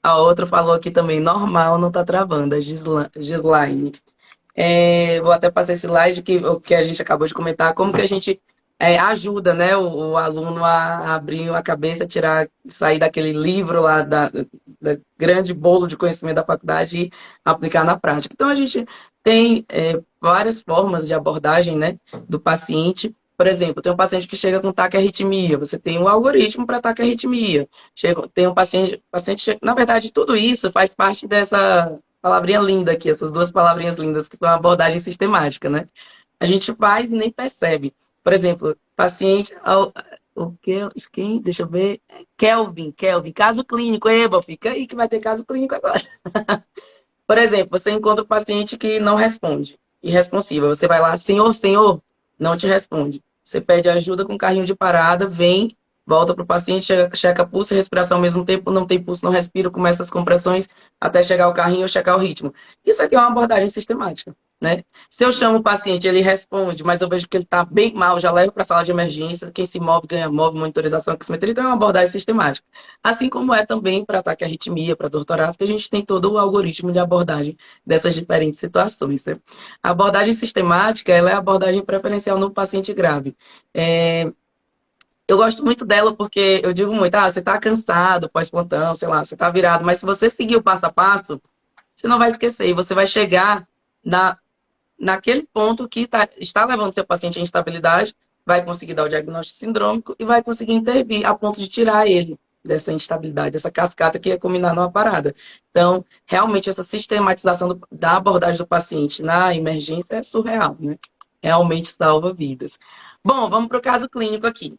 [SPEAKER 1] A outra falou aqui também, normal, não tá travando, a Gislaine. Vou até passar esse slide que a gente acabou de comentar, como que a gente ajuda, né, o aluno a abrir a cabeça, tirar, sair daquele livro lá da grande bolo de conhecimento da faculdade e aplicar na prática. Então, a gente tem várias formas de abordagem, né, do paciente. Por exemplo, tem um paciente que chega com taquiarritmia, você tem um algoritmo para taquiarritmia. Tem um paciente, na verdade, tudo isso faz parte dessa palavrinha linda aqui, essas duas palavrinhas lindas que são a abordagem sistemática, né? A gente faz e nem percebe. Por exemplo, paciente. O que? Quem? Deixa eu ver. Kelvin, caso clínico. Eba, fica aí que vai ter caso clínico agora. Por exemplo, você encontra um paciente que não responde, irresponsiva. Você vai lá, senhor, não te responde. Você pede ajuda com carrinho de parada, vem, volta para o paciente, checa pulso e respiração ao mesmo tempo, não tem pulso, não respira, começa as compressões até chegar ao carrinho, checar o ritmo. Isso aqui é uma abordagem sistemática, né? Se eu chamo o paciente, ele responde, mas eu vejo que ele está bem mal, já levo para a sala de emergência, quem se move ganha move, monitorização, oximetria, então é uma abordagem sistemática. Assim como é também para ataque à arritmia, para dor torácica, a gente tem todo o algoritmo de abordagem dessas diferentes situações. Né? A abordagem sistemática, ela é a abordagem preferencial no paciente grave. Eu gosto muito dela porque eu digo muito, você está cansado pós-plantão, sei lá, você está virado, mas se você seguir o passo a passo, você não vai esquecer e você vai chegar naquele ponto que está levando seu paciente à instabilidade, vai conseguir dar o diagnóstico sindrômico e vai conseguir intervir a ponto de tirar ele dessa instabilidade, dessa cascata que ia culminar numa parada. Então, realmente, essa sistematização da abordagem do paciente na emergência é surreal, né? Realmente salva vidas. Bom, vamos para o caso clínico aqui.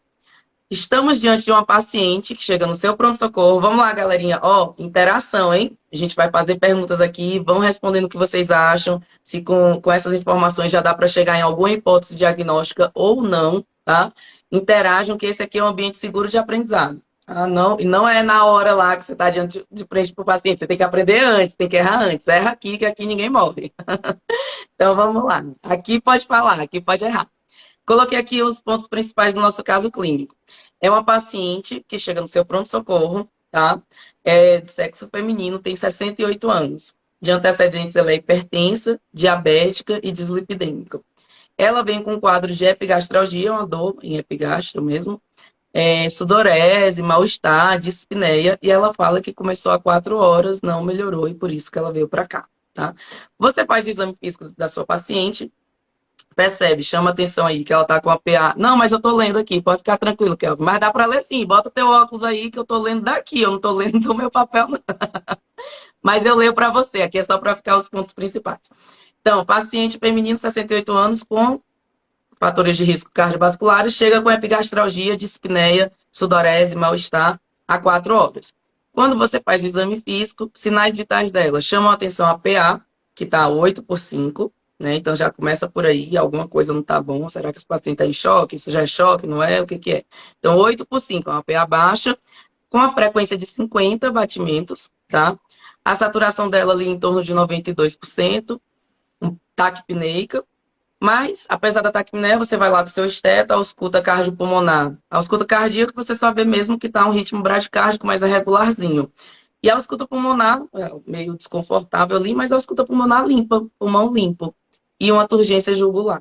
[SPEAKER 1] Estamos diante de uma paciente que chega no seu pronto-socorro. Vamos lá, galerinha. Ó, interação, hein? A gente vai fazer perguntas aqui, vão respondendo o que vocês acham, se com essas informações já dá para chegar em alguma hipótese diagnóstica ou não, tá? Interajam, que esse aqui é um ambiente seguro de aprendizado. Não, e não é na hora lá que você está diante de frente para o paciente, você tem que aprender antes, tem que errar antes. Erra aqui, que aqui ninguém morre. Então vamos lá. Aqui pode falar, aqui pode errar. Coloquei aqui os pontos principais do nosso caso clínico. É uma paciente que chega no seu pronto-socorro, tá? É de sexo feminino, tem 68 anos. De antecedentes, ela é hipertensa, diabética e dislipidêmica. Ela vem com um quadro de epigastralgia, uma dor em epigastro mesmo, sudorese, mal-estar, dispneia, e ela fala que começou há 4 horas, não melhorou, e por isso que ela veio para cá, tá? Você faz o exame físico da sua paciente, percebe, chama atenção aí que ela tá com a PA. Não, mas eu tô lendo aqui, pode ficar tranquilo, Kelvin. Mas dá para ler sim, bota teu óculos aí que eu tô lendo daqui, eu não tô lendo do meu papel, não. Mas eu leio para você, aqui é só para ficar os pontos principais. Então, paciente feminino, 68 anos, com fatores de risco cardiovasculares, chega com epigastralgia, dispneia, sudorese, mal-estar, há 4 horas. Quando você faz o exame físico, sinais vitais dela chamam a atenção a PA, que está 8/5, né? Então já começa por aí, alguma coisa não está bom. Será que esse paciente está em choque? Isso já é choque, não é? O que que é? Então, 8/5 é uma PA baixa, com a frequência de 50 batimentos, tá? A saturação dela ali em torno de 92%, taquipneica. Mas, apesar da taquipneia, você vai lá com o seu esteto, ausculta cardiopulmonar. A ausculta cardíaca, você só vê mesmo que está um ritmo bradicárdico mais irregularzinho. E a ausculta pulmonar, meio desconfortável ali, mas a ausculta pulmonar limpa, pulmão limpo. E uma turgência jugular,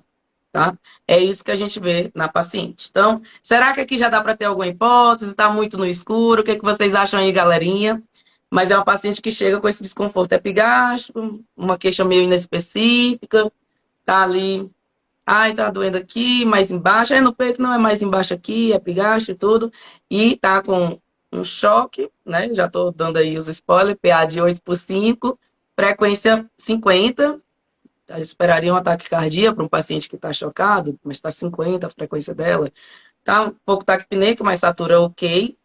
[SPEAKER 1] tá? É isso que a gente vê na paciente. Então, será que aqui já dá para ter alguma hipótese? Está muito no escuro? O que vocês acham aí, galerinha? Mas é uma paciente que chega com esse desconforto epigástrico, uma queixa meio inespecífica, tá ali, tá doendo aqui, mais embaixo, no peito não é mais embaixo aqui, é epigástrio e tudo, e tá com um choque, né, já tô dando aí os spoilers, PA de 8/5, frequência 50, eu esperaria um ataque cardíaco para um paciente que está chocado, mas está 50 a frequência dela, tá um pouco taquipneico, mas satura ok,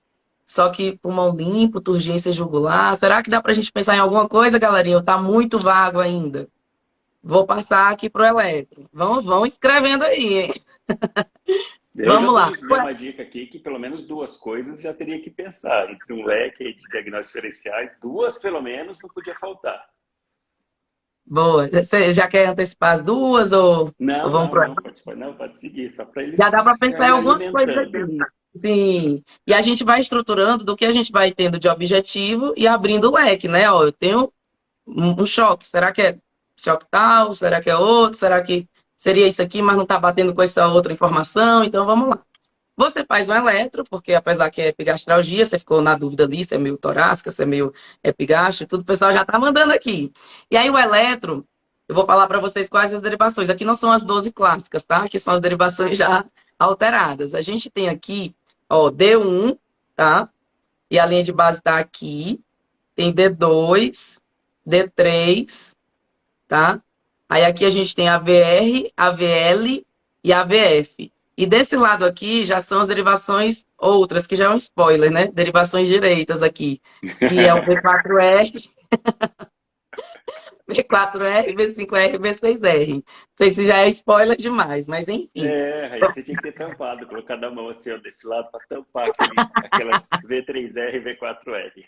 [SPEAKER 1] só que pulmão limpo, turgência jugular, será que dá pra gente pensar em alguma coisa, galerinha, ou tá muito vago ainda? Vou passar aqui pro eletro. Vão escrevendo aí, hein?
[SPEAKER 2] Eu já
[SPEAKER 1] Vamos lá.
[SPEAKER 2] dei uma dica aqui que pelo menos duas coisas já teria que pensar. Entre um leque de diagnósticos diferenciais, duas pelo menos não podia faltar.
[SPEAKER 1] Boa. Você já quer antecipar as duas ou
[SPEAKER 2] Não,
[SPEAKER 1] vamos
[SPEAKER 2] não,
[SPEAKER 1] pro
[SPEAKER 2] não,
[SPEAKER 1] eletro?
[SPEAKER 2] pode seguir, só para
[SPEAKER 1] Já dá
[SPEAKER 2] eles
[SPEAKER 1] para
[SPEAKER 2] já
[SPEAKER 1] pensar em
[SPEAKER 2] ir
[SPEAKER 1] algumas coisas
[SPEAKER 2] alimentando.
[SPEAKER 1] aqui. Sim. E a gente vai estruturando do que a gente vai tendo de objetivo e abrindo o leque, né? Eu tenho um choque. Será que é choque tal? Será que é outro? Será que seria isso aqui, mas não está batendo com essa outra informação, então vamos lá. Você faz um eletro, porque apesar que é epigastralgia, você ficou na dúvida ali se é meio torácica, se é meio epigastro, tudo, o pessoal já está mandando aqui. E aí o eletro, eu vou falar para vocês quais as derivações. Aqui não são as 12 clássicas, tá? Aqui são as derivações já alteradas. A gente tem aqui, ó, D1, tá? E a linha de base está aqui. Tem D2, D3, tá? Aí aqui a gente tem AVR, AVL e AVF. E desse lado aqui já são as derivações outras, que já é um spoiler, né? Derivações direitas aqui, que é o V4R, V4R, V5R, V6R. Não sei se já é spoiler demais, mas enfim.
[SPEAKER 2] Aí você tinha que ter tampado, colocado a mão assim, ó, desse lado para tampar aquelas V3R e V4R.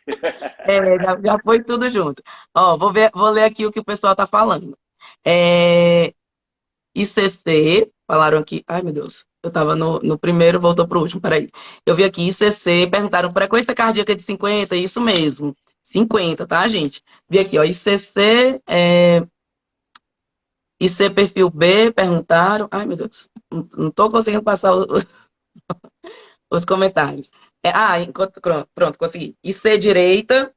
[SPEAKER 1] Já foi tudo junto. Ó, vou ler aqui o que o pessoal está falando. ICC, falaram aqui. Ai, meu Deus. Eu estava no primeiro, voltou para o último, peraí. Eu vi aqui ICC, perguntaram frequência cardíaca de 50, isso mesmo. 50, tá, gente? Vi aqui, ó, ICC, IC perfil B, perguntaram. Ai, meu Deus. Não estou conseguindo passar os comentários. Pronto, consegui. IC direita,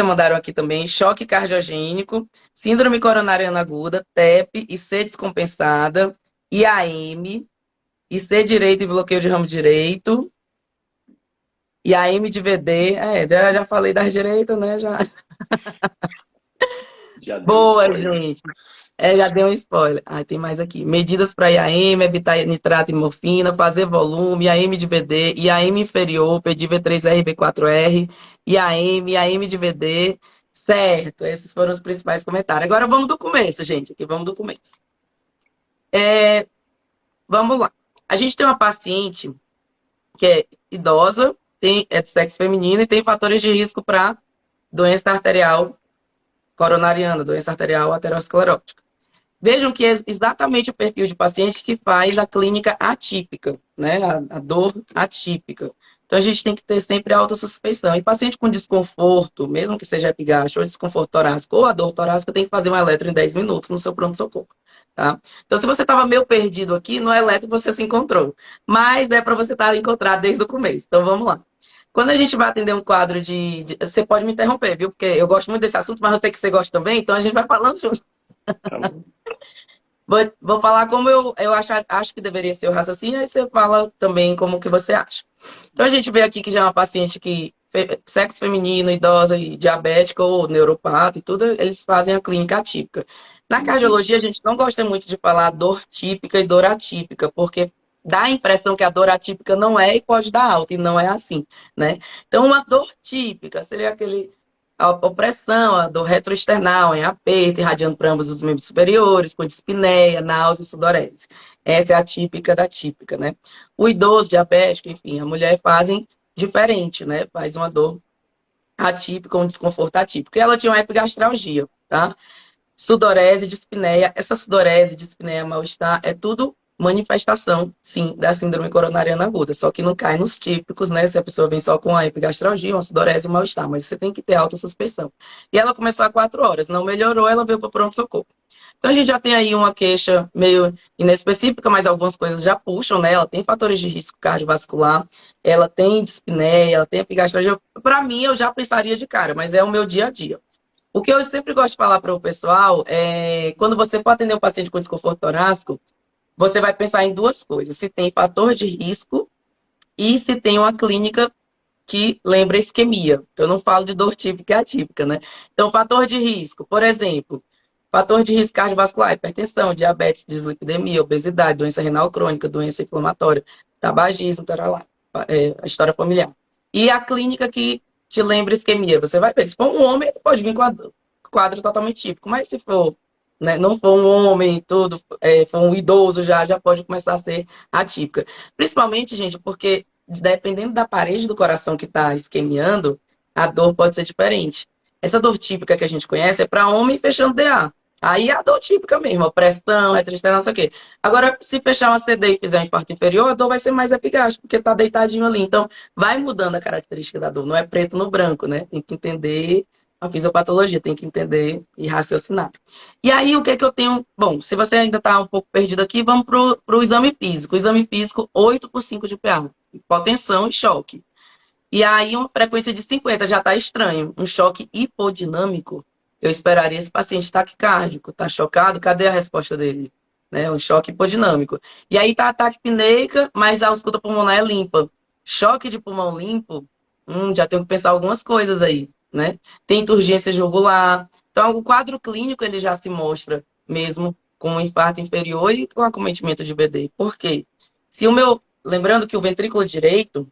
[SPEAKER 1] mandaram aqui também, choque cardiogênico, síndrome coronariana aguda, TEP, IC descompensada, IAM, IC direito e bloqueio de ramo direito, IAM de VD, já falei das direitas, né? Já.
[SPEAKER 2] Já deu
[SPEAKER 1] Boa,
[SPEAKER 2] spoiler.
[SPEAKER 1] gente. Já deu um spoiler. Tem mais aqui. Medidas para IAM, evitar nitrato e morfina, fazer volume, IAM de VD, IAM inferior, pedir V3R, V4R, IAM de VD. Certo, esses foram os principais comentários. Agora vamos do começo, gente. Aqui vamos do começo. Vamos lá. A gente tem uma paciente que é idosa, é de sexo feminino e tem fatores de risco para doença arterial coronariana, doença arterial aterosclerótica. Vejam que é exatamente o perfil de paciente que faz a clínica atípica, né? A dor atípica. Então, a gente tem que ter sempre alta suspeição. E paciente com desconforto, mesmo que seja epigastro ou desconforto torácico, ou a dor torácica, tem que fazer um eletro em 10 minutos no seu pronto-socorro, tá? Então, se você estava meio perdido aqui, no eletro você se encontrou. Mas é para você estar encontrado desde o começo. Então, vamos lá. Quando a gente vai atender um quadro Você pode me interromper, viu? Porque eu gosto muito desse assunto, mas eu sei que você gosta também, então a gente vai falando junto.
[SPEAKER 2] Tá bom.
[SPEAKER 1] Vou falar como eu acho que deveria ser o raciocínio, aí você fala também como que você acha. Então, a gente vê aqui que já é uma paciente que sexo feminino, idosa e diabética ou neuropata e tudo, eles fazem a clínica atípica. Na cardiologia, a gente não gosta muito de falar dor típica e dor atípica, porque dá a impressão que a dor atípica não é e pode dar alta, e não é assim, né? Então, uma dor típica seria a opressão, a dor retroesternal, em aperto, irradiando para ambos os membros superiores, com dispneia, náusea e sudorese. Essa é a típica da típica, né? O idoso, diabético, enfim, a mulher fazem diferente, né? Faz uma dor atípica, um desconforto atípico. E ela tinha uma epigastralgia, tá? Sudorese, dispneia. Essa sudorese, dispneia, mal-estar, é tudo manifestação, sim, da síndrome coronariana aguda, só que não cai nos típicos, né? Se a pessoa vem só com a epigastralgia, uma sudorese e um mal-estar, mas você tem que ter alta suspeição. E ela começou há 4 horas, não melhorou, ela veio para o pronto-socorro. Então a gente já tem aí uma queixa meio inespecífica, mas algumas coisas já puxam, né? Ela tem fatores de risco cardiovascular, ela tem dispneia, ela tem epigastralgia. Para mim, eu já pensaria de cara, mas é o meu dia a dia. O que eu sempre gosto de falar para o pessoal é quando você for atender um paciente com desconforto torácico, você vai pensar em 2 coisas: se tem fator de risco e se tem uma clínica que lembra isquemia. Eu não falo de dor típica e atípica, né? Então, fator de risco, por exemplo, fator de risco cardiovascular, hipertensão, diabetes, dislipidemia, obesidade, doença renal crônica, doença inflamatória, tabagismo, tarará, a história familiar. E a clínica que te lembra isquemia, você vai ver. Se for um homem, ele pode vir com quadro totalmente típico, mas se for, né, não for um homem, tudo, for um idoso já pode começar a ser atípica. Principalmente, gente, porque dependendo da parede do coração que está isquemiando, a dor pode ser diferente. Essa dor típica que a gente conhece é para homem fechando DA. Aí é a dor típica mesmo, a pressão, a tristeza, não sei o quê. Agora, se fechar uma CD e fizer um infarto inferior, a dor vai ser mais epigástica, porque tá deitadinho ali. Então, vai mudando a característica da dor. Não é preto no branco, né? Tem que entender A fisiopatologia tem que entender e raciocinar. E aí, o que é que eu tenho? Bom, se você ainda está um pouco perdido aqui, vamos para o exame físico. O exame físico, 8/5 de PA. Hipotensão e choque. E aí, uma frequência de 50 já está estranho. Um choque hipodinâmico, eu esperaria esse paciente taquicárdico, tá chocado, cadê a resposta dele? Né? Um choque hipodinâmico. E aí tá ataque apneica, mas a ausculta pulmonar é limpa. Choque de pulmão limpo, já tenho que pensar algumas coisas aí, né? Tem turgência jugular. Então, o quadro clínico ele já se mostra mesmo com infarto inferior e com acometimento de BD. Por quê? Se o meu, lembrando que o ventrículo direito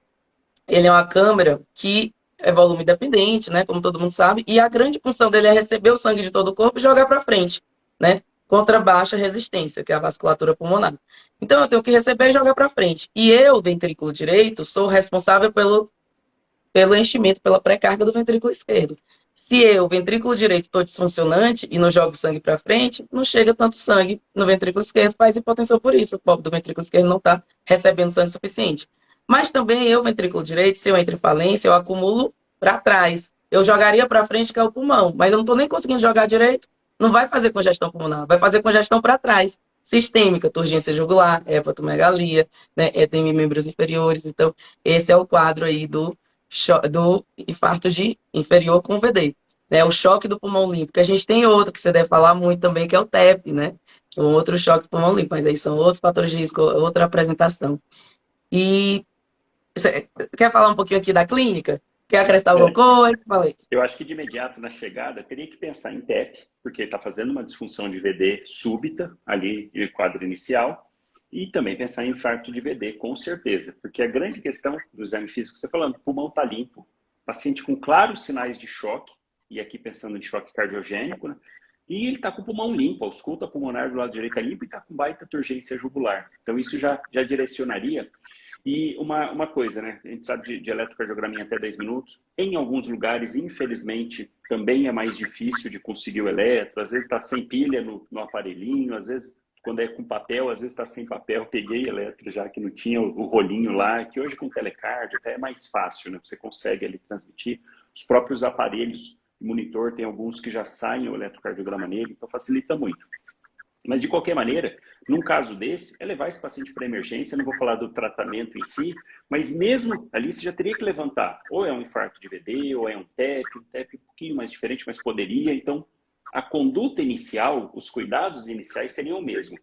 [SPEAKER 1] ele é uma câmera que é volume dependente, né? Como todo mundo sabe, e a grande função dele é receber o sangue de todo o corpo e jogar para frente, né? Contra baixa resistência, que é a vasculatura pulmonar. Então, eu tenho que receber e jogar para frente. E eu, ventrículo direito, sou responsável pelo enchimento, pela pré-carga do ventrículo esquerdo. Se eu, ventrículo direito, estou disfuncionante e não jogo sangue para frente, não chega tanto sangue no ventrículo esquerdo, faz hipotensão por isso. O pobre do ventrículo esquerdo não está recebendo sangue suficiente. Mas também eu, ventrículo direito, se eu entro em falência, eu acumulo para trás. Eu jogaria para frente, que é o pulmão, mas eu não estou nem conseguindo jogar direito. Não vai fazer congestão pulmonar, vai fazer congestão para trás. Sistêmica, turgência jugular, hepatomegalia, né, edema em membros inferiores. Então, esse é o quadro aí do infarto de inferior com VD. Né? O choque do pulmão limpo, que a gente tem outro que você deve falar muito também, que é o TEP, né? Um outro choque do pulmão limpo, mas aí são outros fatores de risco, outra apresentação. E você quer falar um pouquinho aqui da clínica? Quer acrescentar alguma
[SPEAKER 2] É,
[SPEAKER 1] coisa? Falei.
[SPEAKER 2] eu acho que de imediato na chegada teria que pensar em TEP, porque está fazendo uma disfunção de VD súbita ali no quadro inicial, e também pensar em infarto de VD, com certeza, porque a grande questão do exame físico, você falando, o pulmão está limpo, paciente com claros sinais de choque, e aqui pensando em choque cardiogênico, né? E ele está com o pulmão limpo, a ausculta pulmonar do lado direito é limpa e está com baita turgência jugular. Então isso já direcionaria. E uma coisa, né? A gente sabe de eletrocardiograma em até 10 minutos. Em alguns lugares, infelizmente, também é mais difícil de conseguir o eletro. Às vezes está sem pilha no aparelhinho, às vezes, quando é com papel, às vezes está sem papel. Peguei eletro já que não tinha o rolinho lá, que hoje com telecard até é mais fácil, né? Você consegue ali transmitir. Os próprios aparelhos, monitor, tem alguns que já saem o eletrocardiograma nele, então facilita muito. Mas, de qualquer maneira, num caso desse, é levar esse paciente para emergência, não vou falar do tratamento em si, mas mesmo ali você já teria que levantar, ou é um infarto de VD, ou é um TEP um pouquinho mais diferente, mas poderia. Então, a conduta inicial, os cuidados iniciais seriam o mesmo.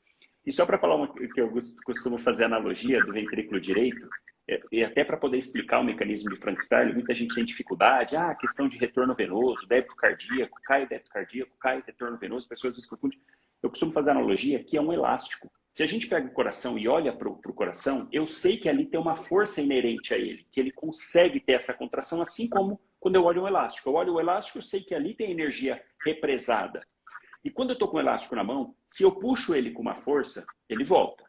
[SPEAKER 2] E só para falar que eu costumo fazer analogia do ventrículo direito, e até para poder explicar o mecanismo de Frank-Starling, muita gente tem dificuldade, questão de retorno venoso, débito cardíaco, cai retorno venoso, pessoas às vezes confundem. Eu costumo fazer analogia que é um elástico. Se a gente pega o coração e olha para o coração, eu sei que ali tem uma força inerente a ele, que ele consegue ter essa contração, assim como quando eu olho um elástico. Eu olho o elástico, eu sei que ali tem energia represada. E quando eu estou com o elástico na mão, se eu puxo ele com uma força, ele volta.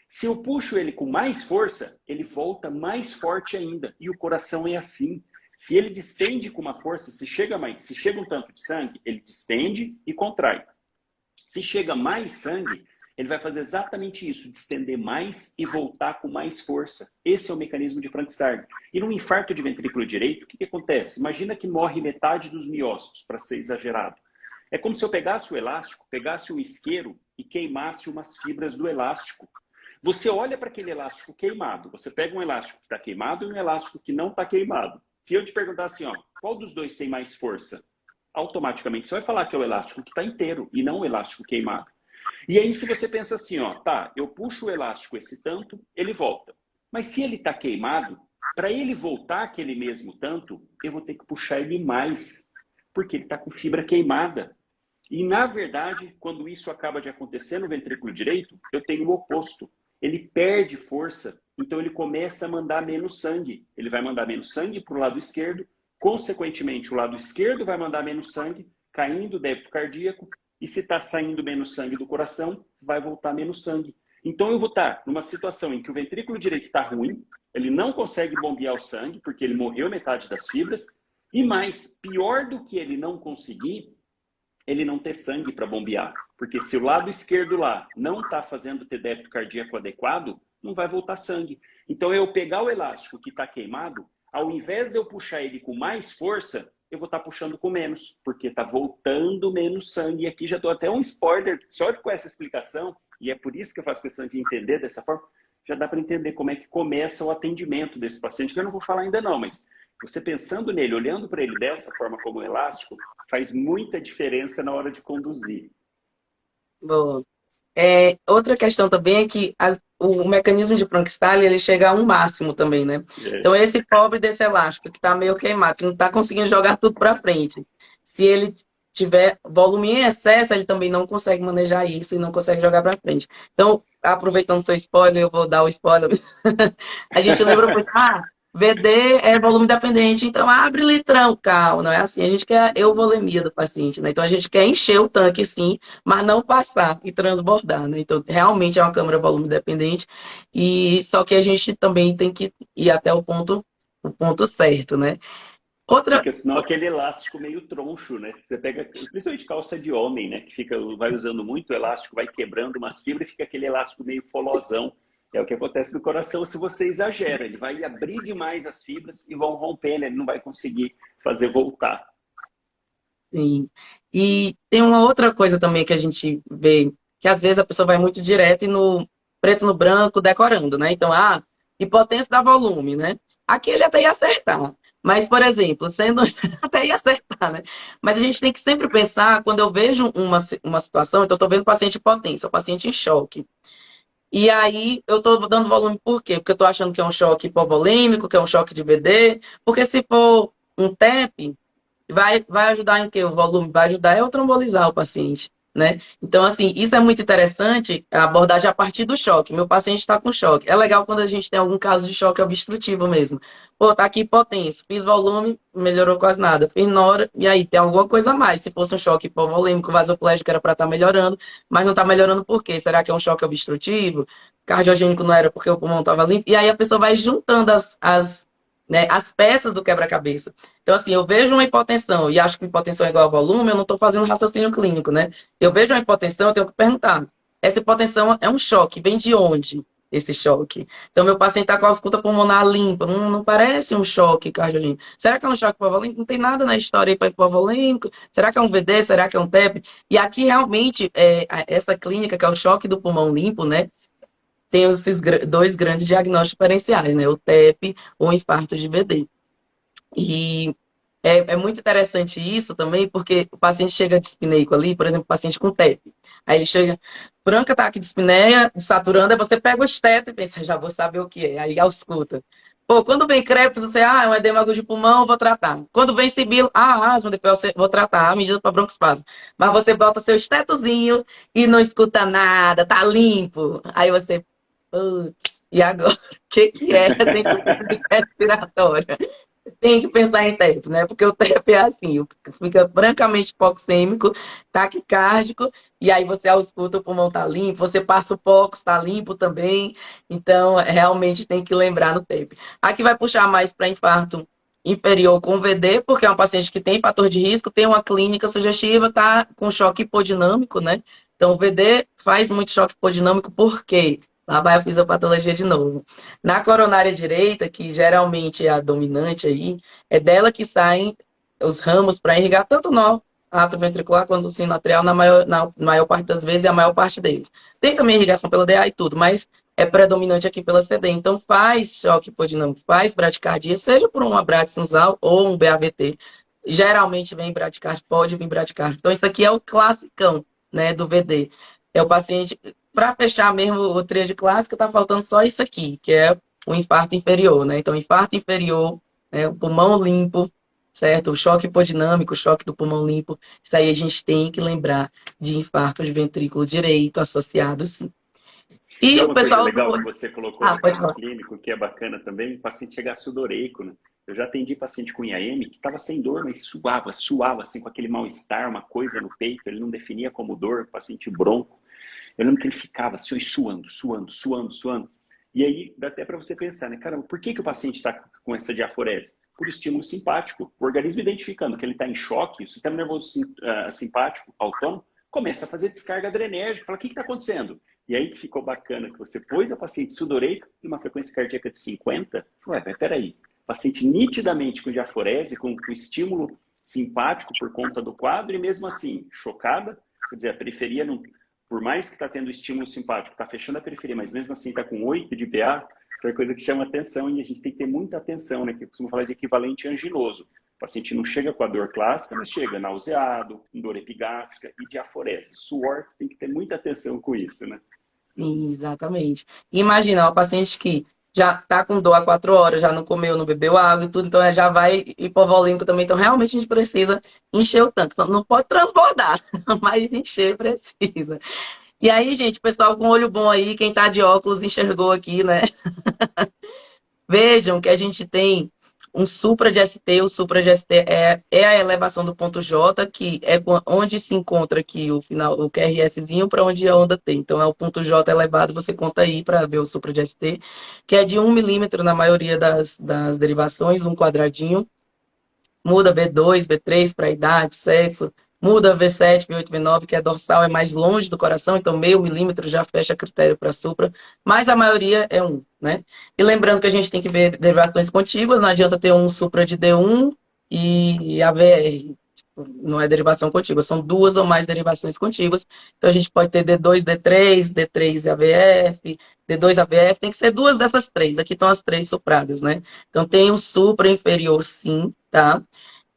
[SPEAKER 2] Se eu puxo ele com mais força, ele volta mais forte ainda. E o coração é assim. Se ele distende com uma força, se chega um tanto de sangue, ele distende e contrai. Se chega mais sangue, ele vai fazer exatamente isso, distender mais e voltar com mais força. Esse é o mecanismo de Frank-Starling. E num infarto de ventrículo direito, o que acontece? Imagina que morre metade dos miócitos, para ser exagerado. É como se eu pegasse o elástico, pegasse o isqueiro e queimasse umas fibras do elástico. Você olha para aquele elástico queimado, você pega um elástico que está queimado e um elástico que não está queimado. Se eu te perguntar assim, qual dos dois tem mais força? Automaticamente você vai falar que é o elástico que está inteiro e não o elástico queimado. E aí se você pensa assim, eu puxo o elástico esse tanto, ele volta. Mas se ele está queimado, para ele voltar aquele mesmo tanto, eu vou ter que puxar ele mais, porque ele está com fibra queimada. E na verdade, quando isso acaba de acontecer no ventrículo direito, eu tenho o oposto. Ele perde força, então ele começa a mandar menos sangue. Ele vai mandar menos sangue para o lado esquerdo, consequentemente, o lado esquerdo vai mandar menos sangue, caindo o débito cardíaco, e se está saindo menos sangue do coração, vai voltar menos sangue. Então eu vou estar numa situação em que o ventrículo direito está ruim, ele não consegue bombear o sangue, porque ele morreu metade das fibras, e mais, pior do que ele não conseguir, ele não ter sangue para bombear. Porque se o lado esquerdo lá não está fazendo ter débito cardíaco adequado, não vai voltar sangue. Então eu pegar o elástico que está queimado, ao invés de eu puxar ele com mais força, eu vou estar puxando com menos, porque está voltando menos sangue. E aqui já dou até um spoiler, só com essa explicação, e é por isso que eu faço questão de entender dessa forma, já dá para entender como é que começa o atendimento desse paciente, que eu não vou falar ainda não, mas você pensando nele, olhando para ele dessa forma como elástico, faz muita diferença na hora de conduzir.
[SPEAKER 1] Boa. Outra questão também é que o mecanismo de Frankenstein ele chega a um máximo também, né?
[SPEAKER 2] É,
[SPEAKER 1] Então, esse pobre desse elástico que está meio queimado, que não está conseguindo jogar tudo para frente, se ele tiver volume em excesso, ele também não consegue manejar isso e não consegue jogar para frente. Então, aproveitando seu spoiler, eu vou dar o spoiler. A gente lembra muito, VD é volume dependente, então abre litrão, calma, não é assim. A gente quer a euvolemia do paciente, né? Então a gente quer encher o tanque, sim, mas não passar e transbordar, né? Então realmente é uma câmara volume dependente e só que a gente também tem que ir até o ponto certo, né? Outra,
[SPEAKER 2] fica senão aquele elástico meio troncho, né? Você pega, principalmente calça de homem, né? Que fica, vai usando muito elástico, vai quebrando umas fibras e fica aquele elástico meio folosão. É o que acontece no coração se você exagera. Ele vai abrir demais as fibras e vão romper, né? Ele não vai conseguir fazer voltar.
[SPEAKER 1] sim. E tem uma outra coisa também que a gente vê, que às vezes a pessoa vai muito direto e no preto no branco decorando, né? Então, hipotênsia dá volume, né? Aqui ele até ia acertar. Mas, por exemplo, sendo. Até ia acertar, né? Mas a gente tem que sempre pensar, quando eu vejo uma situação, então eu estou vendo paciente hipotência, o paciente em choque. E aí eu estou dando volume por quê? Porque eu estou achando que é um choque hipovolêmico, que é um choque de VD, porque se for um TEP, vai ajudar em quê? O volume vai ajudar a trombolizar o paciente, né? Então, assim, isso é muito interessante, a abordagem a partir do choque. Meu paciente está com choque. É legal quando a gente tem algum caso de choque obstrutivo mesmo. Pô, tá aqui potência, fiz volume, melhorou quase nada. Fiz nora, e aí tem alguma coisa a mais. Se fosse um choque hipovolêmico, vasoplégico era para estar melhorando, mas não está melhorando por quê? Será que é um choque obstrutivo? Cardiogênico não era porque o pulmão estava limpo? E aí a pessoa vai juntando né, as peças do quebra-cabeça. Então, assim, eu vejo uma hipotensão e acho que hipotensão é igual a volume, eu não estou fazendo raciocínio clínico, né? Eu vejo uma hipotensão, eu tenho que perguntar: essa hipotensão é um choque, vem de onde esse choque? Então, meu paciente está com a ausculta pulmonar limpa, não parece um choque cardiolítico. Será que é um choque hipovolêmico? Não tem nada na história aí para hipovolêmico. Será que é um VD? Será que é um TEP? E aqui, realmente, essa clínica, que é o choque do pulmão limpo, né? Tem esses dois grandes diagnósticos diferenciais, né? O TEP ou infarto de VD. E é muito interessante isso também, porque o paciente chega dispneico ali, por exemplo, o paciente com TEP. Aí ele chega, franca ataque de dispneia, saturando, aí você pega o esteto e pensa, já vou saber o que é. Aí ausculta. Pô, quando vem crépito, você, é um edema agudo de pulmão, vou tratar. Quando vem sibilo, asma, depois eu vou tratar, a medida para broncoespasmo. Mas você bota seu estetozinho e não escuta nada, tá limpo. Aí você, putz, e agora? O que é essa insuficiência respiratória? Tem que pensar em TEP, né? Porque o TEP é assim, fica francamente hipoxêmico, taquicárdico, e aí você ausculta, o pulmão tá limpo, você passa o POX, tá limpo também, então realmente tem que lembrar no TEP. Aqui vai puxar mais para infarto inferior com VD, porque é um paciente que tem fator de risco, tem uma clínica sugestiva, tá com choque hipodinâmico, né? Então o VD faz muito choque hipodinâmico, por quê? Lá vai a fisiopatologia de novo. Na coronária direita, que geralmente é a dominante aí, é dela que saem os ramos para irrigar tanto o nó atrioventricular quanto o sino atrial na maior parte das vezes e a maior parte deles. Tem também irrigação pela DA e tudo, mas é predominante aqui pela CD. Então faz choque hipodinâmico, faz bradicardia, seja por uma sinusal ou um BAVT. Geralmente vem bradicardia, pode vir bradicardia. Então isso aqui é o classicão, né, do VD. É o paciente para fechar mesmo o tríade clássico, está faltando só isso aqui, que é o infarto inferior, né? Então, infarto inferior, né, o pulmão limpo, certo? O choque hipodinâmico, o choque do pulmão limpo, isso aí a gente tem que lembrar de infarto de ventrículo direito associado, sim. E
[SPEAKER 2] Tem
[SPEAKER 1] o
[SPEAKER 2] uma coisa
[SPEAKER 1] pessoal
[SPEAKER 2] legal
[SPEAKER 1] do...
[SPEAKER 2] que você colocou no
[SPEAKER 1] Pode
[SPEAKER 2] caso
[SPEAKER 1] falar.
[SPEAKER 2] clínico, que é bacana também, o paciente chegar sudoreico, né? Eu já atendi paciente com IAM que estava sem dor, mas suava, assim, com aquele mal-estar, uma coisa no peito, ele não definia como dor, paciente bronco. Eu lembro que ele ficava assim, suando. E aí dá até para você pensar, né? Caramba, por que, que o paciente está com essa diaforese? Por estímulo simpático. O organismo identificando que ele está em choque, o sistema nervoso simpático, autônomo, começa a fazer descarga adrenérgica. Fala, o que está acontecendo? E aí que ficou bacana, que você pôs a paciente sudoreica e uma frequência cardíaca de 50. Ué, mas peraí. Paciente nitidamente com diaforese, com estímulo simpático por conta do quadro e mesmo assim, chocada. Quer dizer, a periferia, não, por mais que está tendo estímulo simpático, está fechando a periferia, mas mesmo assim está com 8 de PA, que é coisa que chama atenção e a gente tem que ter muita atenção, né? Que eu costumo falar de equivalente anginoso. O paciente não chega com a dor clássica, mas chega nauseado, com dor epigástrica e diaforese. Suor, você tem que ter muita atenção com isso, né?
[SPEAKER 1] Exatamente. Imagina, o paciente que já tá com dor há 4 horas, já não comeu, não bebeu água e tudo, então já vai hipovolêmico também. Então, realmente, a gente precisa encher o tanque. Então, não pode transbordar, mas encher precisa. E aí, gente, pessoal com olho bom aí, quem tá de óculos enxergou aqui, né? Vejam que a gente tem um supra de ST, o supra de ST é a elevação do ponto J, que é onde se encontra aqui o final, o QRSzinho para onde a onda tem. Então é o ponto J elevado, você conta aí para ver o supra de ST, que é de 1 milímetro na maioria das derivações, um quadradinho. Muda V2, V3 para idade, sexo. Muda V7, V8, V9, que é dorsal, é mais longe do coração, então meio milímetro já fecha critério para supra, mas a maioria é 1, né? E lembrando que a gente tem que ver derivações contíguas, não adianta ter um supra de D1 e AVR. Não é derivação contígua, são duas ou mais derivações contíguas. Então a gente pode ter D2, D3, D3 AVF, D2 AVF, tem que ser duas dessas três. Aqui estão as três supradas, né? Então tem o supra inferior, sim, tá?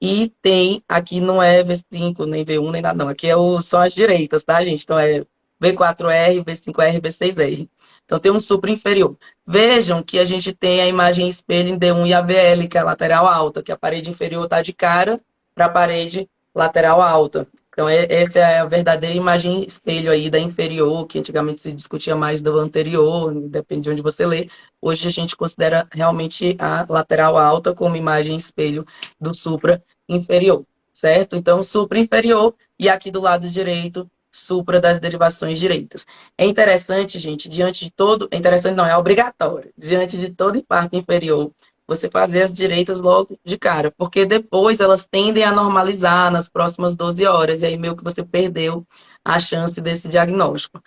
[SPEAKER 1] E tem, aqui não é V5, nem V1, nem nada, não. Aqui são as direitas, tá, gente? Então é V4R, V5R, V6R. Então tem um supra inferior. Vejam que a gente tem a imagem espelho em D1 e AVL, que é a lateral alta, que a parede inferior está de cara para a parede lateral alta. Então, essa é a verdadeira imagem espelho aí da inferior, que antigamente se discutia mais do anterior, depende de onde você lê. Hoje a gente considera realmente a lateral alta como imagem espelho do supra inferior, certo? Então, supra inferior e aqui do lado direito, supra das derivações direitas. É interessante, gente, diante de todo... É interessante, não, é obrigatório. Diante de todo infarto inferior, você fazer as direitas logo de cara, porque depois elas tendem a normalizar nas próximas 12 horas, e aí meio que você perdeu a chance desse diagnóstico.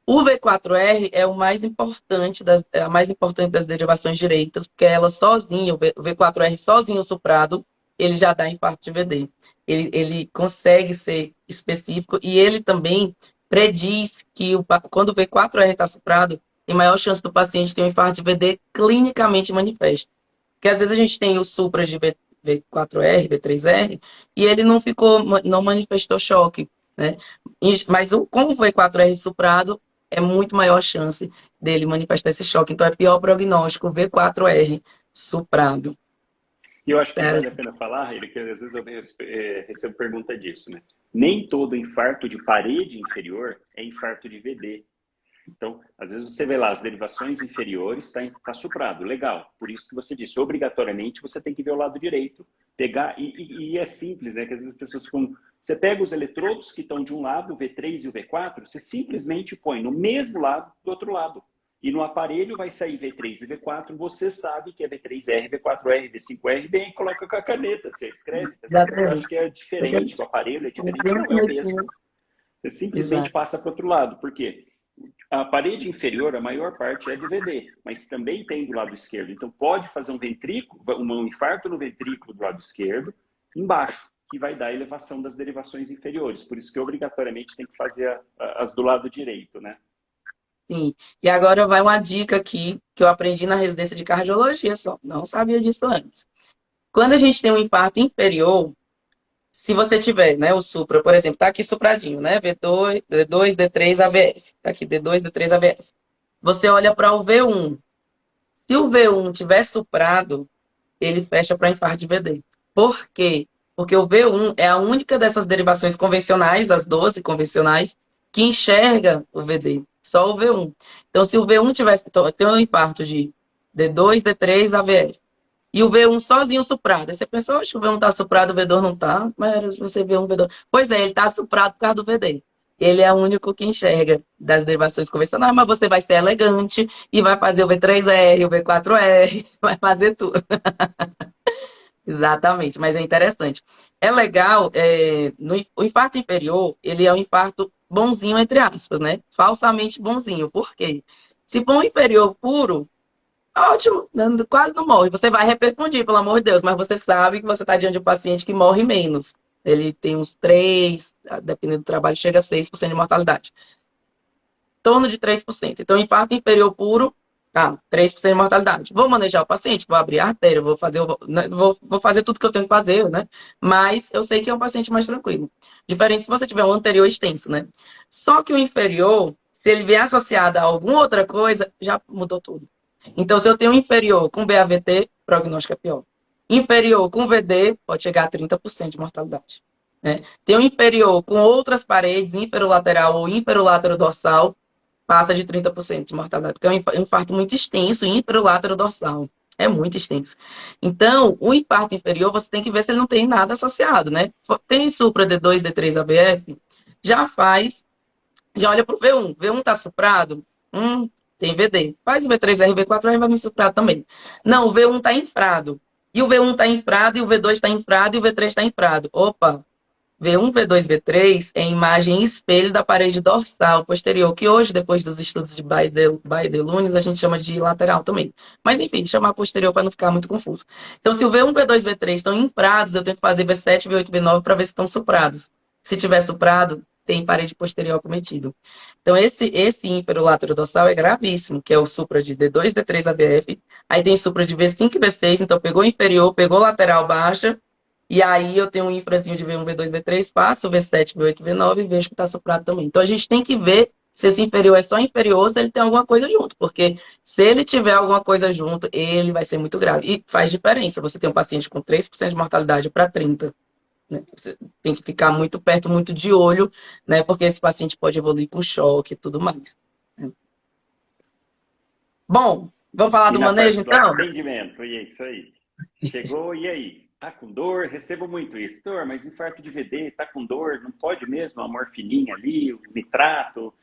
[SPEAKER 1] O V4R é o mais importante é a mais importante das derivações direitas, porque ela sozinha, o V4R sozinho suprado, ele já dá infarto de VD. Ele consegue ser específico e ele também prediz que quando o V4R está suprado, tem maior chance do paciente ter um infarto de VD clinicamente manifesto. Porque às vezes a gente tem o supra de V4R, V3R, e ele não manifestou choque, né? Mas com o V4R suprado, é muito maior a chance dele manifestar esse choque. Então é pior prognóstico, V4R suprado.
[SPEAKER 2] E eu acho que vale a pena falar, ele que às vezes eu recebo pergunta disso, né? Nem todo infarto de parede inferior é infarto de VD. Então, às vezes você vê lá as derivações inferiores, tá suprado, legal. Por isso que você disse, obrigatoriamente você tem que ver o lado direito, pegar, e é simples, né? Que às vezes as pessoas ficam... Você pega os eletrodos que estão de um lado, o V3 e o V4, você simplesmente põe no mesmo lado do outro lado. E no aparelho vai sair V3 e V4, você sabe que é V3R, V4R, V5R, bem, coloca com a caneta, você escreve. Você acha que é diferente, o aparelho é diferente, não é o mesmo. Você simplesmente passa para o outro lado. Por quê? A parede inferior, a maior parte é do VD, mas também tem do lado esquerdo. Então pode fazer um ventrículo, um infarto no ventrículo do lado esquerdo, embaixo, que vai dar elevação das derivações inferiores. Por isso que obrigatoriamente tem que fazer as do lado direito, né?
[SPEAKER 1] Sim. E agora vai uma dica aqui que eu aprendi na residência de cardiologia só. Não sabia disso antes. Quando a gente tem um infarto inferior, se você tiver, né, o supra, por exemplo, tá aqui supradinho, né? V2, D2, D3, AVF. Tá aqui D2, D3, AVF. Você olha para o V1. Se o V1 tiver suprado, ele fecha para infarto de VD. Por quê? Porque o V1 é a única dessas derivações convencionais, as 12 convencionais, que enxerga o VD. Só o V1. Então, se o V1 tivesse tem um infarto de D2, D3, AVF, e o V1 sozinho suprado. Aí você pensou, oxe, o V1 tá suprado, o V2 não tá. Mas você vê um V2. Pois é, ele tá suprado por causa do VD. Ele é o único que enxerga das derivações convencionais, mas você vai ser elegante e vai fazer o V3R, o V4R, vai fazer tudo. Exatamente, mas é interessante. É legal, o infarto inferior, ele é um infarto bonzinho, entre aspas, né? Falsamente bonzinho. Por quê? Se for um inferior puro, Ótimo, quase não morre. Você vai reperfundir, pelo amor de Deus, mas você sabe que você está diante de um paciente que morre menos. Ele tem uns 3, dependendo do trabalho, chega a 6% de mortalidade. Em torno de 3%. Então, infarto inferior puro, tá, 3% de mortalidade. Vou manejar o paciente, vou abrir a artéria, vou fazer tudo que eu tenho que fazer, né? Mas eu sei que é um paciente mais tranquilo. Diferente se você tiver um anterior extenso, né? Só que o inferior, se ele vier associado a alguma outra coisa, já mudou tudo. Então, se eu tenho inferior com BAVT, o prognóstico é pior. Inferior com VD, pode chegar a 30% de mortalidade. Né? Tem um inferior com outras paredes, inferolateral ou inferolátero dorsal, passa de 30% de mortalidade, porque é um infarto muito extenso, inferolátero dorsal. É muito extenso. Então, o infarto inferior, você tem que ver se ele não tem nada associado, né? Tem supra D2, D3, ABF, já faz, já olha para o V1. V1 está suprado? Tem VD. Faz o V3R, V4R, vai me suprar também. Não, o V1 está infrado. E o V1 está infrado, e o V2 está infrado, e o V3 está infrado. Opa, V1, V2, V3 é imagem espelho da parede dorsal posterior, que hoje, depois dos estudos de Baedelunes, a gente chama de lateral também. Mas, enfim, chamar posterior para não ficar muito confuso. Então, se o V1, V2, V3 estão infrados, eu tenho que fazer V7, V8, V9 para ver se estão suprados. Se tiver suprado, tem parede posterior acometido. Então, esse ínfero dorsal é gravíssimo, que é o supra de D2, D3, ABF. Aí tem supra de V5 e V6, então pegou inferior, pegou lateral baixa, e aí eu tenho um infrazinho de V1, V2, V3, passo o V7, V8, V9 e vejo que está suprado também. Então a gente tem que ver se esse inferior é só inferior ou se ele tem alguma coisa junto. Porque se ele tiver alguma coisa junto, ele vai ser muito grave. E faz diferença. Você tem um paciente com 3% de mortalidade para 30%. Né? Você tem que ficar muito perto, muito de olho, né? Porque esse paciente pode evoluir com choque e tudo mais. Né? Bom, vamos falar
[SPEAKER 2] E
[SPEAKER 1] do
[SPEAKER 2] na
[SPEAKER 1] manejo
[SPEAKER 2] parte do
[SPEAKER 1] então?
[SPEAKER 2] atendimento, e é isso aí. Chegou, e aí? Tá com dor? Recebo muito isso. Dor, mas infarto de VD, tá com dor? Não pode mesmo? A morfininha ali, o nitrato.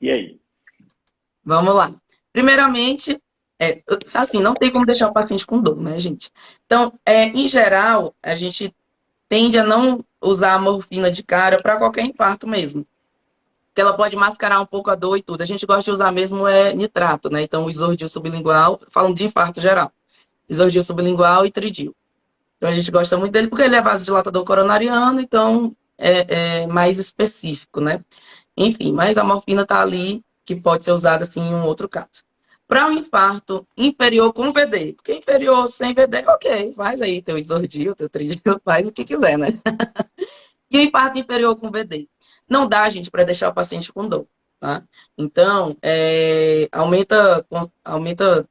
[SPEAKER 2] E aí?
[SPEAKER 1] Vamos lá. Primeiramente, assim, não tem como deixar o paciente com dor, né, gente? Então, em geral, a gente tende a não usar a morfina de cara para qualquer infarto mesmo. Porque ela pode mascarar um pouco a dor e tudo. A gente gosta de usar mesmo nitrato, né? Então, o isordil sublingual, falando de infarto geral. Isordil sublingual e tridil. Então, a gente gosta muito dele porque ele é vasodilatador coronariano, então é mais específico, né? Enfim, mas a morfina está ali, que pode ser usada assim em um outro caso. Para um infarto inferior com VD, porque inferior sem VD, ok, faz aí teu isordil, teu tridil, faz o que quiser, né? E o infarto inferior com VD? Não dá, gente, para deixar o paciente com dor, tá? Então, aumenta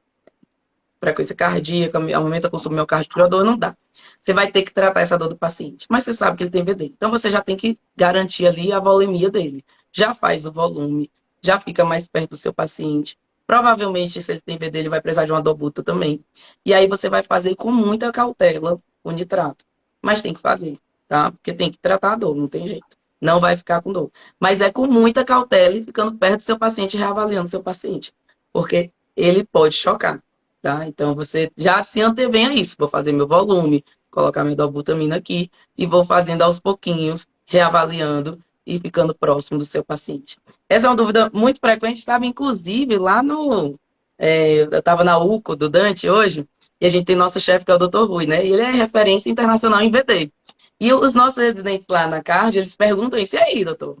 [SPEAKER 1] frequência cardíaca, aumenta o consumo miocárdico de dor, não dá. Você vai ter que tratar essa dor do paciente, mas você sabe que ele tem VD. Então você já tem que garantir ali a volemia dele. Já faz o volume, já fica mais perto do seu paciente. Provavelmente, se ele tem VD, ele vai precisar de uma dobuta também. E aí você vai fazer com muita cautela o nitrato. Mas tem que fazer, tá? Porque tem que tratar a dor, não tem jeito. Não vai ficar com dor. Mas é com muita cautela e ficando perto do seu paciente, reavaliando o seu paciente. Porque ele pode chocar. Tá? Então, você já se antevém a isso. Vou fazer meu volume, colocar minha dobutamina aqui e vou fazendo aos pouquinhos, reavaliando e ficando próximo do seu paciente. Essa é uma dúvida muito frequente, sabe? Inclusive, lá no... eu estava na UCO do Dante hoje, e a gente tem nosso chefe, que é o Dr. Rui, né? E ele é referência internacional em VD. E os nossos residentes lá na CARD, eles perguntam isso, e aí, doutor?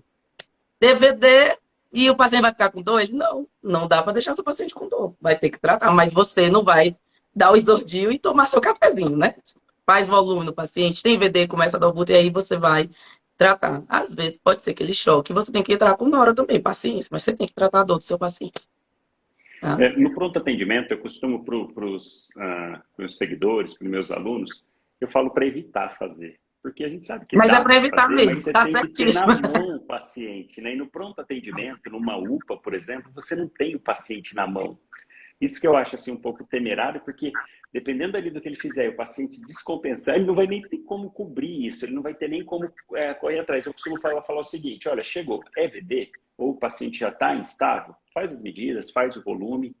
[SPEAKER 1] DVD e o paciente vai ficar com dor? Ele, não dá para deixar seu paciente com dor. Vai ter que tratar, mas você não vai dar o isordil e tomar seu cafezinho, né? Faz volume no paciente, tem VD, começa a dar o buto e aí você vai tratar. Às vezes pode ser que ele choque, você tem que entrar com nora também, paciência, mas você tem que tratar a dor do seu paciente. Tá?
[SPEAKER 2] No pronto atendimento, eu costumo para os seguidores, para os meus alunos, eu falo para evitar fazer. Porque a gente sabe que
[SPEAKER 1] Mas é
[SPEAKER 2] dá
[SPEAKER 1] para
[SPEAKER 2] para
[SPEAKER 1] evitar
[SPEAKER 2] fazer, mas
[SPEAKER 1] mesmo,
[SPEAKER 2] você
[SPEAKER 1] tá
[SPEAKER 2] tem que ter na
[SPEAKER 1] certíssimo.
[SPEAKER 2] mão o paciente, né? E no pronto atendimento, numa UPA, por exemplo, você não tem o paciente na mão. Isso que eu acho assim um pouco temerário, porque dependendo ali do que ele fizer, o paciente descompensar, ele não vai nem ter como cobrir isso, ele não vai ter nem como correr atrás. Eu costumo falar o seguinte: olha, chegou, é VD, ou o paciente já está instável, faz as medidas, faz o volume,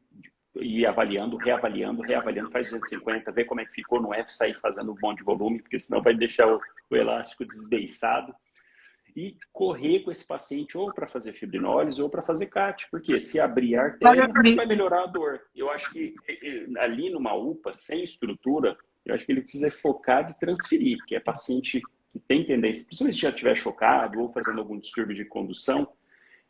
[SPEAKER 2] e avaliando, reavaliando, faz 250, vê como é que ficou no F, sair fazendo um monte de volume, porque senão vai deixar o elástico desbeiçado. e correr com esse paciente ou para fazer fibrinólise ou para fazer CAT, porque se abrir a artéria, vai melhorar a dor. Eu acho que ali numa UPA, sem estrutura, eu acho que ele precisa focar de transferir, que é paciente que tem tendência, principalmente se já estiver chocado ou fazendo algum distúrbio de condução,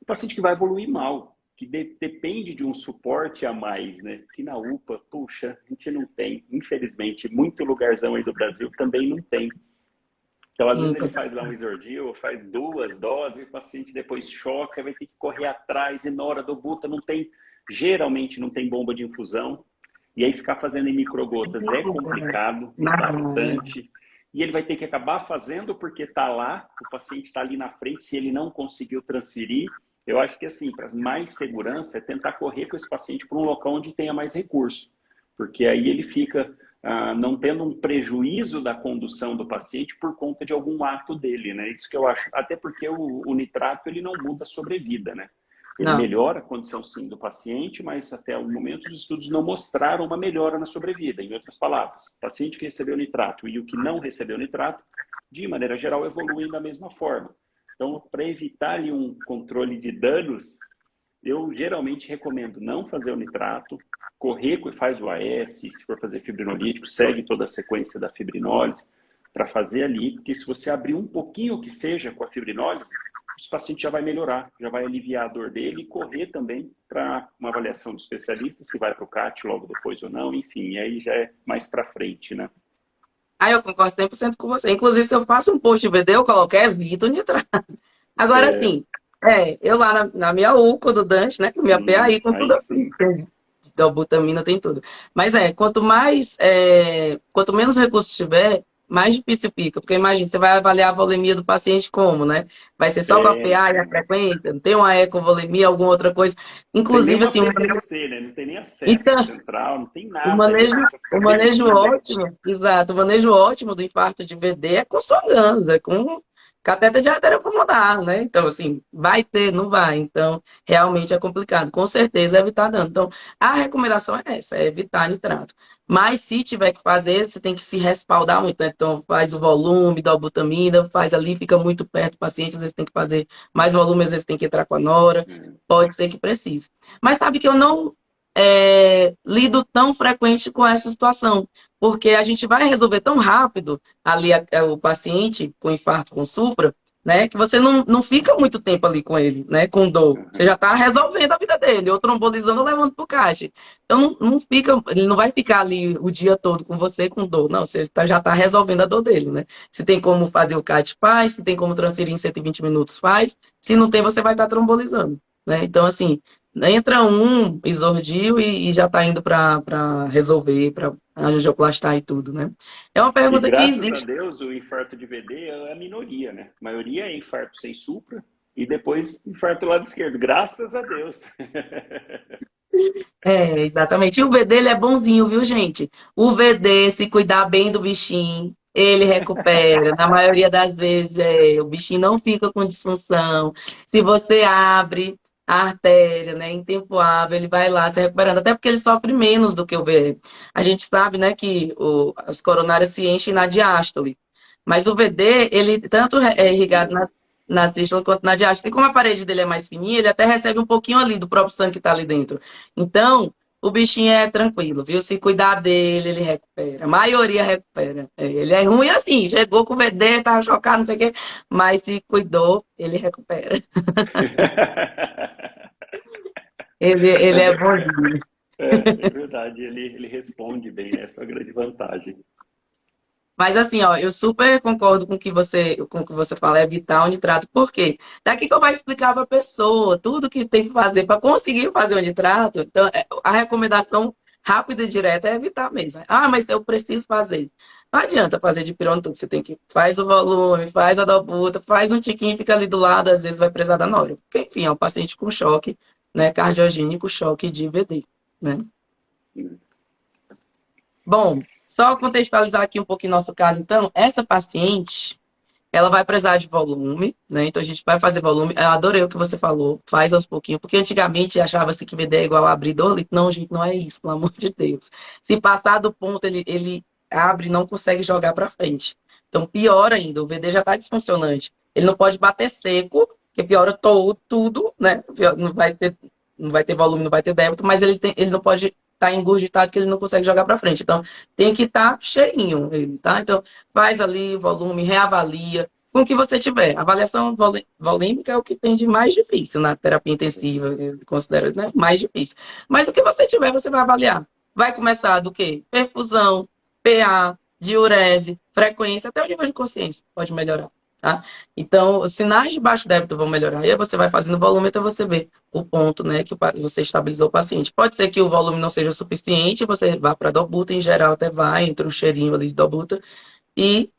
[SPEAKER 2] o paciente que vai evoluir mal, que depende de um suporte a mais, né? Que na UPA, puxa, a gente não tem, infelizmente, muito lugarzão aí do Brasil também não tem. Então, às vezes ele faz lá um Isordil, faz 2 doses, o paciente depois choca, vai ter que correr atrás, e na hora do buta não tem, geralmente não tem bomba de infusão, e aí ficar fazendo em microgotas é complicado, bastante, e ele vai ter que acabar fazendo porque está lá, o paciente está ali na frente, se ele não conseguiu transferir. Eu acho que assim, para mais segurança, é tentar correr com esse paciente para um local onde tenha mais recurso, porque aí ele fica não tendo um prejuízo da condução do paciente por conta de algum ato dele, né? Isso que eu acho, até porque o nitrato ele não muda a sobrevida, né? Ele melhora a condição sim do paciente, mas até o momento os estudos não mostraram uma melhora na sobrevida. Em outras palavras, o paciente que recebeu nitrato e o que não recebeu nitrato, de maneira geral, evoluem da mesma forma. Então, para evitar ali um controle de danos, eu geralmente recomendo não fazer o nitrato, correr, faz o AS, se for fazer fibrinolítico, segue toda a sequência da fibrinólise para fazer ali, porque se você abrir um pouquinho que seja com a fibrinólise, esse paciente já vai melhorar, já vai aliviar a dor dele e correr também para uma avaliação do especialista, se vai para o CAT logo depois ou não, enfim, aí já é mais para frente, né?
[SPEAKER 1] Eu concordo 100% com você. Inclusive, se eu faço um post de VD, eu coloco evito nitrato. Agora, sim, eu lá na minha UCO do Dante, né? Com minha
[SPEAKER 2] Sim,
[SPEAKER 1] PAI, com
[SPEAKER 2] aí
[SPEAKER 1] tudo.
[SPEAKER 2] sim.
[SPEAKER 1] Dobutamina tem tudo. Mas quanto menos recursos tiver, mais difícil fica. Porque imagina, você vai avaliar a volemia do paciente como, né? Vai ser só com a PA e a frequência? Não tem uma ecovolemia, alguma outra coisa?
[SPEAKER 2] Não tem nem
[SPEAKER 1] Inclusive,
[SPEAKER 2] uma
[SPEAKER 1] assim,
[SPEAKER 2] PVC, né? Não tem nem acesso
[SPEAKER 1] então,
[SPEAKER 2] central, não tem
[SPEAKER 1] o
[SPEAKER 2] nada ali, a
[SPEAKER 1] manejo,
[SPEAKER 2] pessoa
[SPEAKER 1] o
[SPEAKER 2] fica
[SPEAKER 1] manejo
[SPEAKER 2] vendida.
[SPEAKER 1] ótimo, exato, o manejo ótimo do infarto de VD é com songanza, com cateter de artéria pulmonar, né? Então, assim, vai ter, não vai. Então, realmente é complicado. Com certeza, evitar dano. Então, a recomendação é essa, é evitar nitrato. Mas, se tiver que fazer, você tem que se respaldar muito, né? Então, faz o volume da albutamina, faz ali, fica muito perto do paciente, às vezes tem que fazer mais volume, às vezes tem que entrar com a nora, pode ser que precise. Mas sabe que eu não lido tão frequente com essa situação, porque a gente vai resolver tão rápido ali o paciente com infarto com supra, né, que você não fica muito tempo ali com ele, né, com dor. Você já está resolvendo a vida dele, ou trombolizando ou levando para o CAT. Então não fica, ele não vai ficar ali o dia todo com você com dor, não, você já está resolvendo a dor dele, né. Se tem como fazer o CAT, faz, se tem como transferir em 120 minutos, faz, se não tem, você vai estar trombolizando, né. Então, assim, entra um Isordil e já está indo para resolver, para angioplastar e tudo, né? É uma
[SPEAKER 2] E
[SPEAKER 1] pergunta que
[SPEAKER 2] graças a
[SPEAKER 1] existe.
[SPEAKER 2] Deus o infarto de VD é a minoria, né? A maioria é infarto sem supra e depois infarto do lado esquerdo. Graças a Deus.
[SPEAKER 1] Exatamente. E o VD, ele é bonzinho, viu, gente? O VD, se cuidar bem do bichinho, ele recupera. Na maioria das vezes, o bichinho não fica com disfunção. Se você abre a artéria, né, em tempo hábil, ele vai lá se recuperando. Até porque ele sofre menos do que o VD. A gente sabe, né, que as coronárias se enchem na diástole. Mas o VD, ele tanto é
[SPEAKER 2] Isso
[SPEAKER 1] irrigado
[SPEAKER 2] mesmo.
[SPEAKER 1] na sístole quanto na diástole. E como a parede dele é mais fininha, ele até recebe um pouquinho ali do próprio sangue que está ali dentro. Então, o bichinho é tranquilo, viu? Se cuidar dele, ele recupera. A maioria recupera. Ele é ruim assim, chegou com o VD, tava chocado, não sei o quê, mas se cuidou, ele recupera. Ele é bonzinho.
[SPEAKER 2] É verdade, ele responde bem, né? Essa é a grande vantagem.
[SPEAKER 1] Mas assim, ó, eu super concordo com o que você fala, é evitar o nitrato. Por quê? Daqui que eu vou explicar para a pessoa tudo que tem que fazer para conseguir fazer o nitrato. Então, a recomendação rápida e direta é evitar mesmo. Ah, mas eu preciso fazer. Não adianta fazer de pirona tudo. Você tem que faz o volume, faz a dobuta, faz um tiquinho, fica ali do lado, às vezes vai precisar da nória. Porque, enfim, é um paciente com choque, né, cardiogênico, choque de VD, né? Bom, só contextualizar aqui um pouquinho nosso caso, então, essa paciente, ela vai precisar de volume, né? Então a gente vai fazer volume. Eu adorei o que você falou, faz aos pouquinhos, porque antigamente achava-se que VD é igual a abrir dor. Não, gente, não é isso, pelo amor de Deus. Se passar do ponto, ele abre e não consegue jogar para frente. Então, pior ainda, o VD já está disfuncionante. Ele não pode bater seco, que piora tudo, né? Não vai ter volume, não vai ter débito, mas ele não pode estar engurgitado que ele não consegue jogar para frente. Então, tem que estar cheinho, ele, tá? Então, faz ali volume, reavalia com o que você tiver. Avaliação volêmica é o que tem de mais difícil na terapia intensiva, eu considero, né, mais difícil. Mas o que você tiver, você vai avaliar. Vai começar do quê? Perfusão, PA, diurese, frequência, até o nível de consciência pode melhorar, tá? Então, os sinais de baixo débito vão melhorar. E aí você vai fazendo volume até você ver o ponto, né, que você estabilizou o paciente. Pode ser que o volume não seja o suficiente, você vá para dobuta, em geral até vai, entra um cheirinho ali de dobuta, e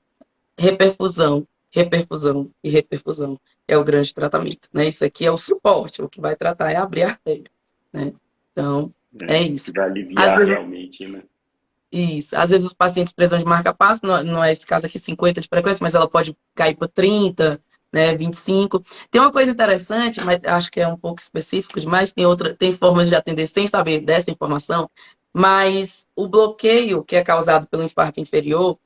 [SPEAKER 1] reperfusão, reperfusão e reperfusão é o grande tratamento, né? Isso aqui é o suporte, o que vai tratar é abrir a artéria, né? Então, é
[SPEAKER 2] Que
[SPEAKER 1] isso.
[SPEAKER 2] vai
[SPEAKER 1] Às
[SPEAKER 2] aliviar
[SPEAKER 1] vezes,
[SPEAKER 2] realmente, né?
[SPEAKER 1] isso. Às vezes os pacientes precisam de marca-passo, não é esse caso aqui 50 de frequência, mas ela pode cair para 30, né, 25. Tem uma coisa interessante, mas acho que é um pouco específico demais, tem formas de atender sem saber dessa informação, mas o bloqueio que é causado pelo infarto inferior,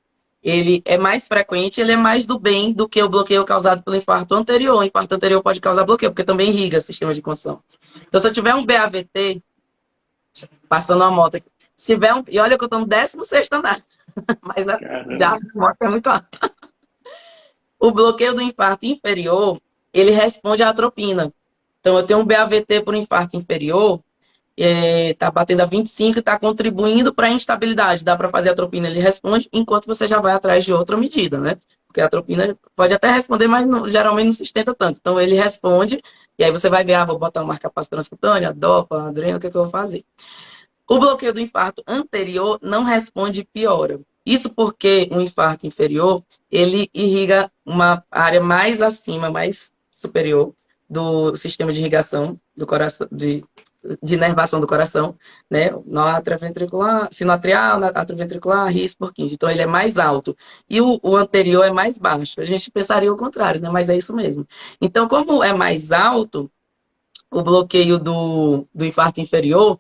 [SPEAKER 1] ele é mais frequente, ele é mais do bem do que o bloqueio causado pelo infarto anterior. O infarto anterior pode causar bloqueio, porque também irriga o sistema de condução. Então, se eu tiver um BAVT, passando uma moto aqui, se tiver um, e olha que eu estou no 16º andar, mas já
[SPEAKER 2] Caramba.
[SPEAKER 1] a moto é muito alta. O bloqueio do infarto inferior, ele responde à atropina. Então, eu tenho um BAVT por infarto inferior, está batendo a 25 e está contribuindo para a instabilidade. Dá para fazer a atropina, ele responde, enquanto você já vai atrás de outra medida, né? Porque a atropina pode até responder, mas geralmente não se sustenta tanto. Então, ele responde, e aí você vai ver, vou botar uma marca-passo transcutânea, dopa, adrena, o que, é que eu vou fazer? O bloqueio do infarto anterior não responde e piora. Isso porque o infarto inferior, ele irriga uma área mais acima, mais superior do sistema de irrigação do coração, de inervação do coração, né? No atrioventricular, sinoatrial, atrioventricular, ris Purkinje. Então, ele é mais alto. E o anterior é mais baixo. A gente pensaria o contrário, né? Mas é isso mesmo. Então, como é mais alto, o bloqueio do infarto inferior,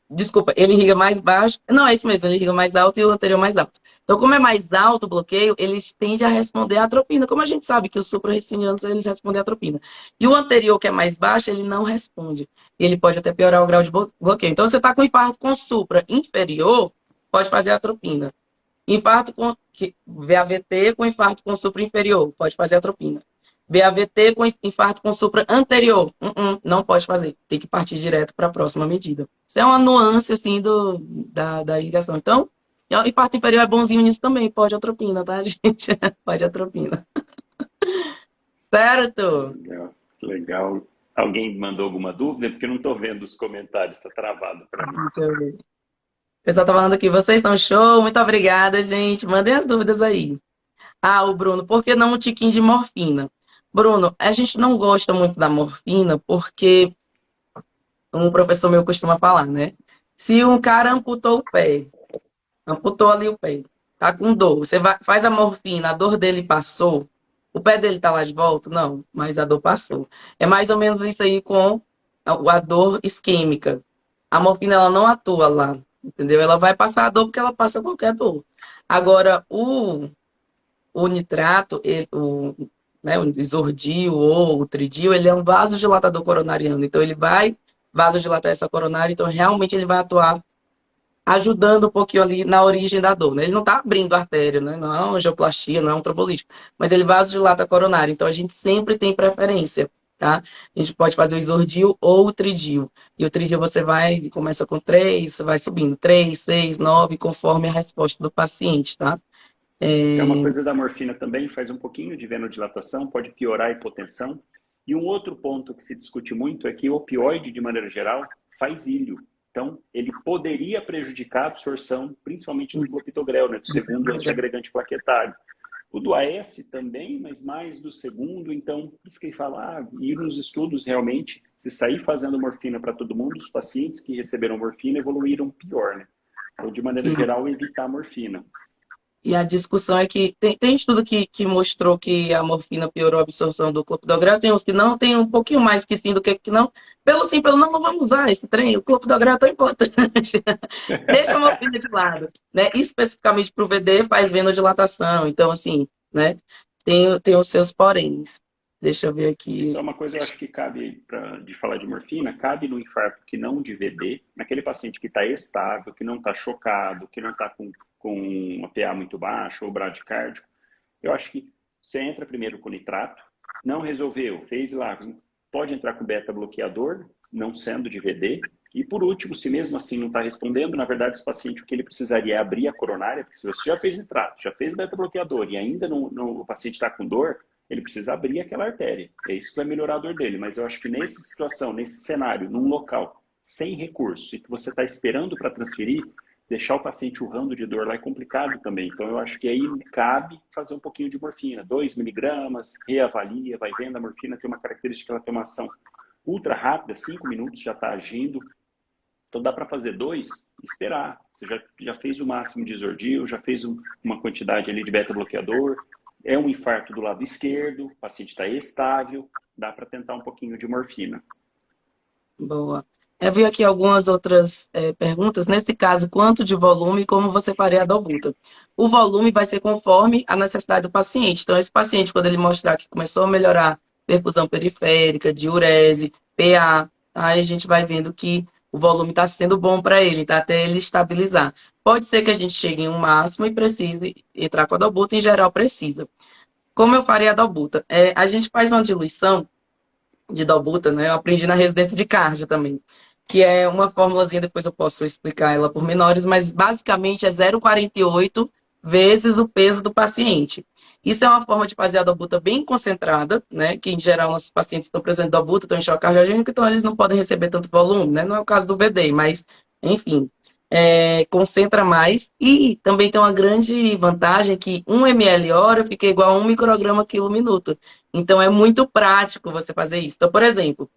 [SPEAKER 1] desculpa, ele irriga mais baixo. Não, é isso mesmo, ele irriga mais alto e o anterior mais alto. Então, como é mais alto o bloqueio, eles tendem a responder à atropina. Como a gente sabe que os suprarrestinianos, eles respondem à atropina. E o anterior, que é mais baixo, ele não responde. E ele pode até piorar o grau de bloqueio. Então, você está com infarto com supra inferior, pode fazer atropina. Infarto com VAVT com infarto com supra inferior, pode fazer atropina. BAVT com infarto com supra anterior. Não pode fazer. Tem que partir direto para a próxima medida. Isso é uma nuance, assim, da irrigação. Então, o infarto inferior é bonzinho nisso também. Pode atropina, tá, gente? Pode atropina. Certo?
[SPEAKER 2] Legal. Legal. Alguém mandou alguma dúvida? Porque eu não estou vendo os comentários, está travado para mim.
[SPEAKER 1] Deixa eu ver. O pessoal tá falando aqui, vocês são show. Muito obrigada, gente. Mandem as dúvidas aí. Ah, o Bruno, por que não um tiquinho de morfina? Bruno, a gente não gosta muito da morfina porque um professor meu costuma falar, né? Se um cara amputou o pé, amputou ali o pé, tá com dor, você faz a morfina, a dor dele passou, o pé dele tá lá de volta? Não, mas a dor passou. É mais ou menos isso aí com a dor isquêmica. A morfina, ela não atua lá, entendeu? Ela vai passar a dor porque ela passa qualquer dor. Agora, o nitrato, né, o isordil ou o tridil, ele é um vasodilatador coronariano. Então, ele vai vasodilatar essa coronária, então realmente ele vai atuar ajudando um pouquinho ali na origem da dor, né? Ele não está abrindo a artéria, né? Não é uma angioplastia, não é um trombolítico, mas ele vasodilata a coronária. Então, a gente sempre tem preferência, tá? A gente pode fazer o isordil ou o tridil. E o tridil você começa com 3, vai subindo 3, 6, 9, conforme a resposta do paciente, tá?
[SPEAKER 2] É uma coisa da morfina também, faz um pouquinho de venodilatação, pode piorar a hipotensão. E um outro ponto que se discute muito é que o opioide, de maneira geral, faz ilho. Então, ele poderia prejudicar a absorção, principalmente do clopidogrel, né, do segundo antiagregante plaquetário. O do AS também, mas mais do segundo. Então, por isso que ele fala, e nos estudos, realmente, se sair fazendo morfina para todo mundo, os pacientes que receberam morfina evoluíram pior, né? Então, de maneira geral, evitar a morfina.
[SPEAKER 1] E a discussão é que tem estudo que mostrou que a morfina piorou a absorção do clopidogrel, tem uns que não, tem um pouquinho mais que sim do que não. Pelo sim, pelo não, não vamos usar esse trem, o clopidogrel é tão importante. Deixa a morfina de lado, né? Especificamente para o VD faz venodilatação, então assim, né? Tem os seus poréns. Deixa eu ver
[SPEAKER 2] Isso
[SPEAKER 1] aqui.
[SPEAKER 2] é uma coisa eu acho que cabe, de falar de morfina, cabe no infarto que não de VD, naquele paciente que está estável, que não está chocado, que não está com uma PA muito baixa ou bradicárdio. Eu acho que você entra primeiro com nitrato, não resolveu, fez lá, pode entrar com beta-bloqueador, não sendo de VD. E por último, se mesmo assim não está respondendo, na verdade, esse paciente o que ele precisaria é abrir a coronária, porque se você já fez nitrato, já fez beta-bloqueador e ainda o paciente está com dor, ele precisa abrir aquela artéria. É isso que vai melhorar a dor dele. Mas eu acho que nessa situação, nesse cenário, num local sem recurso e que você está esperando para transferir, deixar o paciente urrando de dor lá é complicado também. Então, eu acho que aí cabe fazer um pouquinho de morfina. 2 miligramas, reavalia, vai vendo. A morfina tem uma característica, ela tem uma ação ultra rápida, 5 minutos já está agindo. Então, dá para fazer 2 e esperar. Você já fez o máximo de Zordil, já fez uma quantidade ali de beta-bloqueador, é um infarto do lado esquerdo, o paciente está estável, dá para tentar um pouquinho de morfina.
[SPEAKER 1] Boa. Eu vi aqui algumas outras perguntas. Nesse caso, quanto de volume e como você faria a dobuta? O volume vai ser conforme a necessidade do paciente. Então, esse paciente, quando ele mostrar que começou a melhorar perfusão periférica, diurese, PA, aí a gente vai vendo que o volume está sendo bom para ele, tá? Até ele estabilizar. Pode ser que a gente chegue em um máximo e precise entrar com a dobuta, em geral precisa. Como eu faria a dobuta? A gente faz uma diluição de dobuta, né? Eu aprendi na residência de cardio também, que é uma formulazinha, depois eu posso explicar ela por menores, mas basicamente é 0,48 vezes o peso do paciente. Isso é uma forma de fazer a dobuta bem concentrada, né? Que em geral nossos pacientes estão precisando de dobuta, estão em choque cardiogênico, então eles não podem receber tanto volume, né? Não é o caso do VD, mas enfim. Concentra mais e também tem uma grande vantagem que 1 ml hora fica igual a 1 micrograma quilo minuto. Então, é muito prático você fazer isso. Então, por exemplo,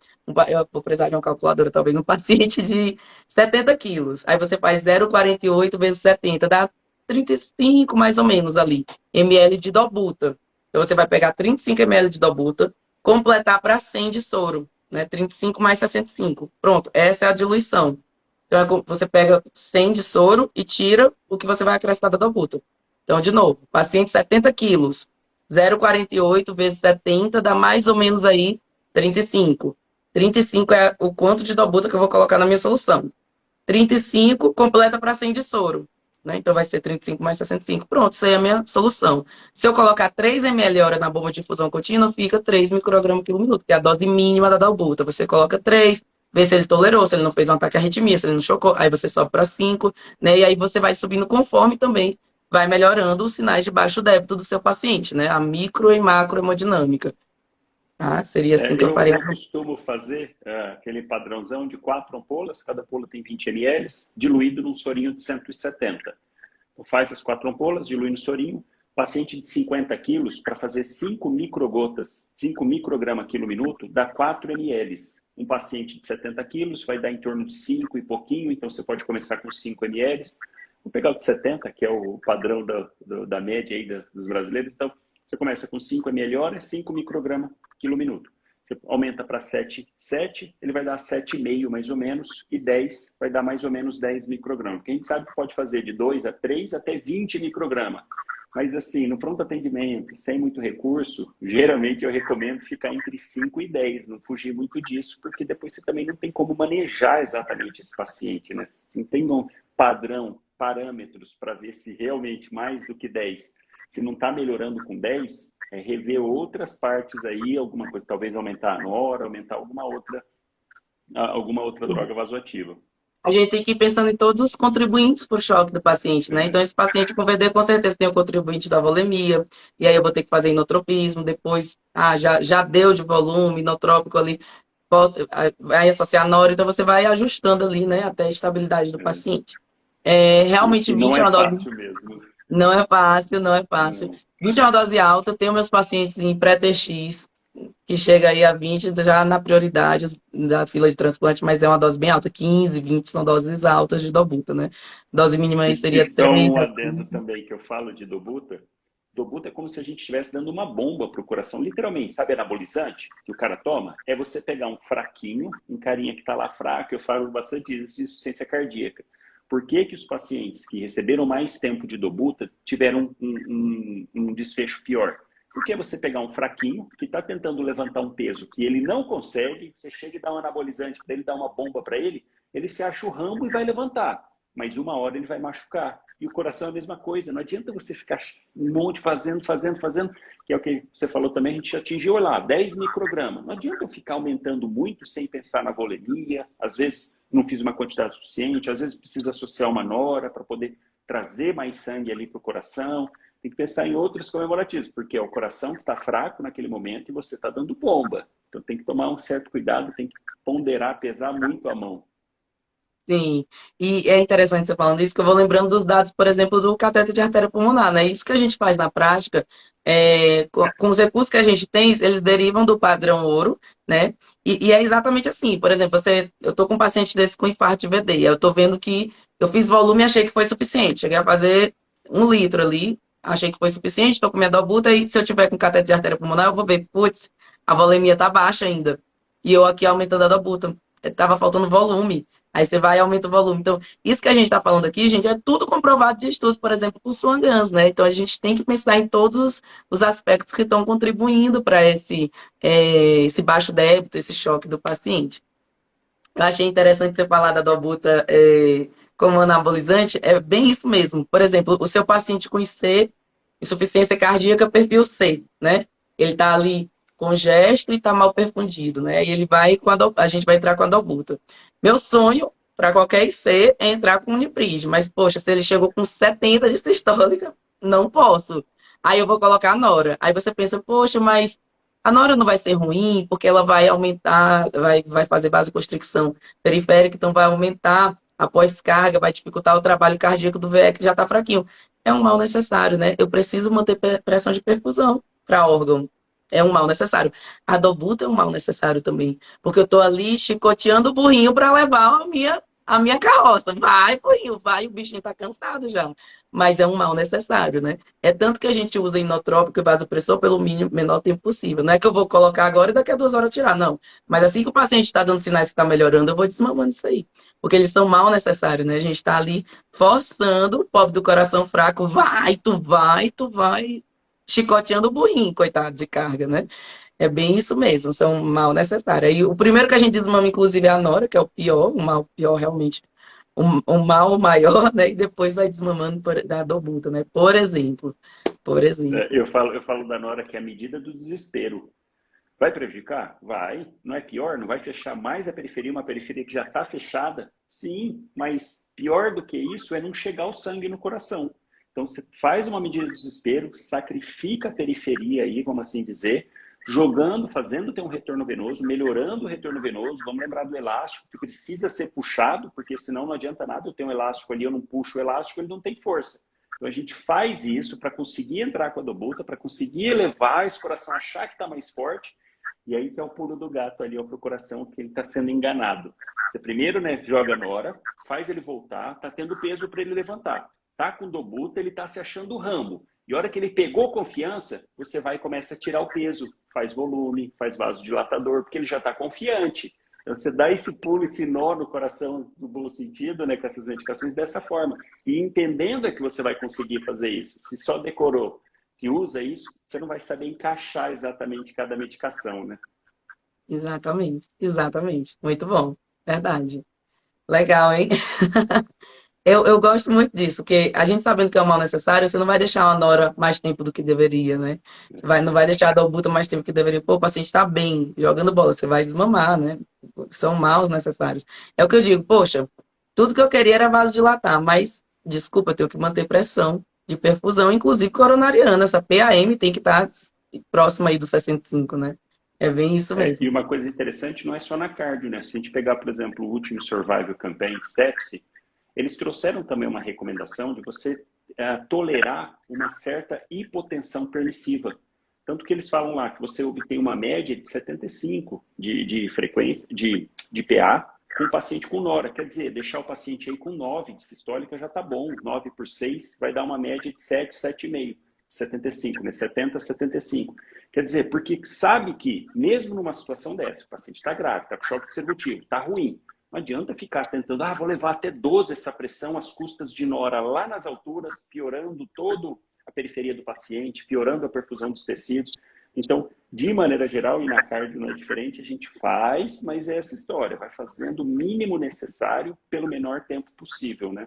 [SPEAKER 1] eu vou precisar de uma calculadora, talvez, um paciente de 70 quilos. Aí você faz 0,48 vezes 70, dá 35 mais ou menos ali, ml de dobuta. Então, você vai pegar 35 ml de dobuta, completar para 100 de soro, né? 35 mais 65. Pronto, essa é a diluição. Então, você pega 100 de soro e tira o que você vai acrescentar da dobuta. Então, de novo, paciente 70 quilos, 0,48 vezes 70 dá mais ou menos aí 35. 35 é o quanto de dobuta que eu vou colocar na minha solução. 35 completa para 100 de soro. Né? Então vai ser 35 mais 65. Pronto, isso aí é a minha solução. Se eu colocar 3 ml hora na bomba de infusão contínua, fica 3 microgramas por minuto, que é a dose mínima da dobuta. Você coloca 3, vê se ele tolerou, se ele não fez um ataque de arritmia, se ele não chocou, aí você sobe para 5, né? E aí você vai subindo conforme também vai melhorando os sinais de baixo débito do seu paciente, né? A micro e macro hemodinâmica. Tá? Seria assim que eu faria.
[SPEAKER 2] Eu costumo fazer aquele padrãozão de 4 ampolas, cada ampola tem 20 ml, diluído num sorinho de 170. Então, faz as 4 ampolas, dilui no sorinho. Paciente de 50 quilos, para fazer 5 microgotas, 5 microgramas quilo minuto, dá 4 ml. Um paciente de 70 quilos vai dar em torno de 5 e pouquinho, então você pode começar com 5 ml. Vou pegar o de 70, que é o padrão da média aí dos brasileiros. Então, você começa com 5 ml hora, 5 microgramas quilo minuto. Você aumenta para 7, ele vai dar 7,5 mais ou menos, e 10 vai dar mais ou menos 10 microgramas. Porque a gente sabe que pode fazer de 2 a 3 até 20 microgramas. Mas assim, no pronto atendimento, sem muito recurso, geralmente eu recomendo ficar entre 5 e 10, não fugir muito disso, porque depois você também não tem como manejar exatamente esse paciente, né? Não tem um padrão, parâmetros para ver se realmente mais do que 10, se não está melhorando com 10, rever outras partes aí, alguma coisa, talvez aumentar a nora, aumentar alguma outra droga vasoativa.
[SPEAKER 1] A gente tem que ir pensando em todos os contribuintes para o choque do paciente, né? Então, esse paciente com VD, com certeza, tem o contribuinte da volemia, e aí eu vou ter que fazer inotropismo, depois, já deu de volume, inotrópico ali, vai associar a nora, então você vai ajustando ali, né, até a estabilidade do
[SPEAKER 2] É.
[SPEAKER 1] paciente. Realmente,
[SPEAKER 2] E não
[SPEAKER 1] 20 é
[SPEAKER 2] é
[SPEAKER 1] uma dose.
[SPEAKER 2] fácil mesmo.
[SPEAKER 1] Não é fácil, não é fácil.
[SPEAKER 2] Não.
[SPEAKER 1] 20 é uma dose alta, eu tenho meus pacientes em pré-TX, que chega aí a 20, já na prioridade da fila de transplante, mas é uma dose bem alta. 15, 20 são doses altas de dobuta, né? Dose mínima aí
[SPEAKER 2] E
[SPEAKER 1] seria
[SPEAKER 2] só
[SPEAKER 1] 3
[SPEAKER 2] um
[SPEAKER 1] a
[SPEAKER 2] adendo
[SPEAKER 1] 5.
[SPEAKER 2] também que eu falo de Dobuta. Dobuta é como se a gente estivesse dando uma bomba para o coração, literalmente. Sabe anabolizante que o cara toma? É você pegar um fraquinho, um carinha que está lá fraco, eu falo bastante disso, de insuficiência cardíaca. Por que que os pacientes que receberam mais tempo de Dobuta tiveram um desfecho pior? Porque é você pegar um fraquinho que está tentando levantar um peso que ele não consegue, você chega e dá um anabolizante para ele, dá uma bomba para ele se acha o Rambo e vai levantar. Mas uma hora ele vai machucar. E o coração é a mesma coisa. Não adianta você ficar um monte fazendo, que é o que você falou também, a gente atingiu lá, 10 microgramas. Não adianta eu ficar aumentando muito sem pensar na volemia. Às vezes não fiz uma quantidade suficiente, às vezes precisa associar uma nora para poder trazer mais sangue ali para o coração. Tem que pensar em outros comemorativos, porque é o coração que está fraco naquele momento e você está dando bomba. Então tem que tomar um certo cuidado, tem que ponderar, pesar muito a mão.
[SPEAKER 1] Sim, e é interessante você falando isso, que eu vou lembrando dos dados, por exemplo, do cateter de artéria pulmonar, né? Isso que a gente faz na prática, com os recursos que a gente tem, eles derivam do padrão ouro, né? E é exatamente assim, por exemplo, eu estou com um paciente desse com infarto de VD, eu estou vendo que eu fiz volume e achei que foi suficiente, cheguei a fazer 1 litro ali, achei que foi suficiente, estou com minha dobuta, e se eu tiver com cateter de artéria pulmonar, eu vou ver, putz, a volemia tá baixa ainda, e eu aqui aumentando a dobuta, estava faltando volume. Aí você vai e aumenta o volume. Então, isso que a gente está falando aqui, gente, é tudo comprovado de estudos, por exemplo, por Swan-Ganz, né? Então, a gente tem que pensar em todos os aspectos que estão contribuindo para esse baixo débito, esse choque do paciente. Eu achei interessante você falar da dobuta como anabolizante, é bem isso mesmo. Por exemplo, o seu paciente com IC, insuficiência cardíaca, perfil C, né? Ele está ali com gesto e está mal perfundido, né? E ele vai a gente vai entrar com a dobuta. Meu sonho para qualquer IC é entrar com o Uniprid, mas poxa, se ele chegou com 70 de sistólica, não posso. Aí eu vou colocar a Nora. Aí você pensa, poxa, mas a Nora não vai ser ruim, porque ela vai aumentar, vai fazer vasoconstricção periférica, então vai aumentar a pós-carga, vai dificultar o trabalho cardíaco do VE, que já está fraquinho. É um mal necessário, né? Eu preciso manter pressão de perfusão para órgão. É um mal necessário. A dobuta é um mal necessário também, porque eu estou ali chicoteando o burrinho para levar a minha carroça. Vai, burrinho, vai, o bichinho está cansado já. Mas é um mal necessário, né? É tanto que a gente usa inotrópico e vasopressor pelo mínimo, menor tempo possível. Não é que eu vou colocar agora e daqui a 2 horas tirar, não. Mas assim que o paciente está dando sinais que está melhorando, eu vou desmamando isso aí. Porque eles são mal necessários, né? A gente está ali forçando o pobre do coração fraco, tu vai, chicoteando o burrinho, coitado de carga, né? É bem isso mesmo, são mal necessários. Aí o primeiro que a gente desmama, inclusive, é a nora, que é o pior, o mal pior realmente, um mal maior, né? E depois vai desmamando da dobuta, né? Por exemplo. Por exemplo.
[SPEAKER 2] Eu falo da Nora que é a medida do desespero. Vai prejudicar? Vai. Não é pior? Não vai fechar mais a periferia, uma periferia que já está fechada? Sim, mas pior do que isso é não chegar o sangue no coração. Então, você faz uma medida de desespero, sacrifica a periferia aí, vamos assim dizer, jogando, fazendo ter um retorno venoso, melhorando o retorno venoso. Vamos lembrar do elástico, que precisa ser puxado, porque senão não adianta nada eu ter um elástico ali, eu não puxo o elástico, ele não tem força. Então, a gente faz isso para conseguir entrar com a dobuta, para conseguir elevar esse coração, achar que está mais forte. E aí que é o pulo do gato ali, ó, pro coração, que ele está sendo enganado. Você primeiro, né, joga na hora, faz ele voltar, tá tendo peso para ele levantar. Tá com dobuta, ele tá se achando o Rambo. E a hora que ele pegou confiança, você vai e começa a tirar o peso, faz volume, faz vasodilatador, porque ele já está confiante. Então você dá esse pulo, esse nó no coração do bom sentido, né, com essas medicações dessa forma. E entendendo é que você vai conseguir fazer isso. Se só decorou que usa isso, você não vai saber encaixar exatamente cada medicação, né?
[SPEAKER 1] Exatamente, exatamente. Muito bom. Verdade. Legal, hein? Eu gosto muito disso, porque a gente sabendo que é um mal necessário, você não vai deixar uma nora mais tempo do que deveria, né? Não vai deixar a dobuta mais tempo que deveria. Pô, o paciente está bem, jogando bola, você vai desmamar, né? São maus necessários. É o que eu digo, poxa, tudo que eu queria era vasodilatar, mas, desculpa, eu tenho que manter pressão de perfusão, inclusive coronariana. Essa PAM tem que estar próxima aí dos 65, né? É bem isso
[SPEAKER 2] E
[SPEAKER 1] mesmo.
[SPEAKER 2] uma coisa interessante não é só na cardio, né? Se a gente pegar, por exemplo, o último Survival Campaign Sepsi, eles trouxeram também uma recomendação de você tolerar uma certa hipotensão permissiva. Tanto que eles falam lá que você obtém uma média de 75 de frequência, de PA, com o paciente com NORA. Quer dizer, deixar o paciente aí com 9 de sistólica já está bom. 9 por 6 vai dar uma média de 7, 7,5. 75, né? 70, 75. Quer dizer, porque sabe que, mesmo numa situação dessa, o paciente está grave, está com choque distributivo, está ruim, não adianta ficar tentando, vou levar até 12 essa pressão às custas de nora lá nas alturas, piorando todo a periferia do paciente, piorando a perfusão dos tecidos. Então, de maneira geral, e na cardio não é diferente, a gente faz, mas é essa história, vai fazendo o mínimo necessário pelo menor tempo possível, né?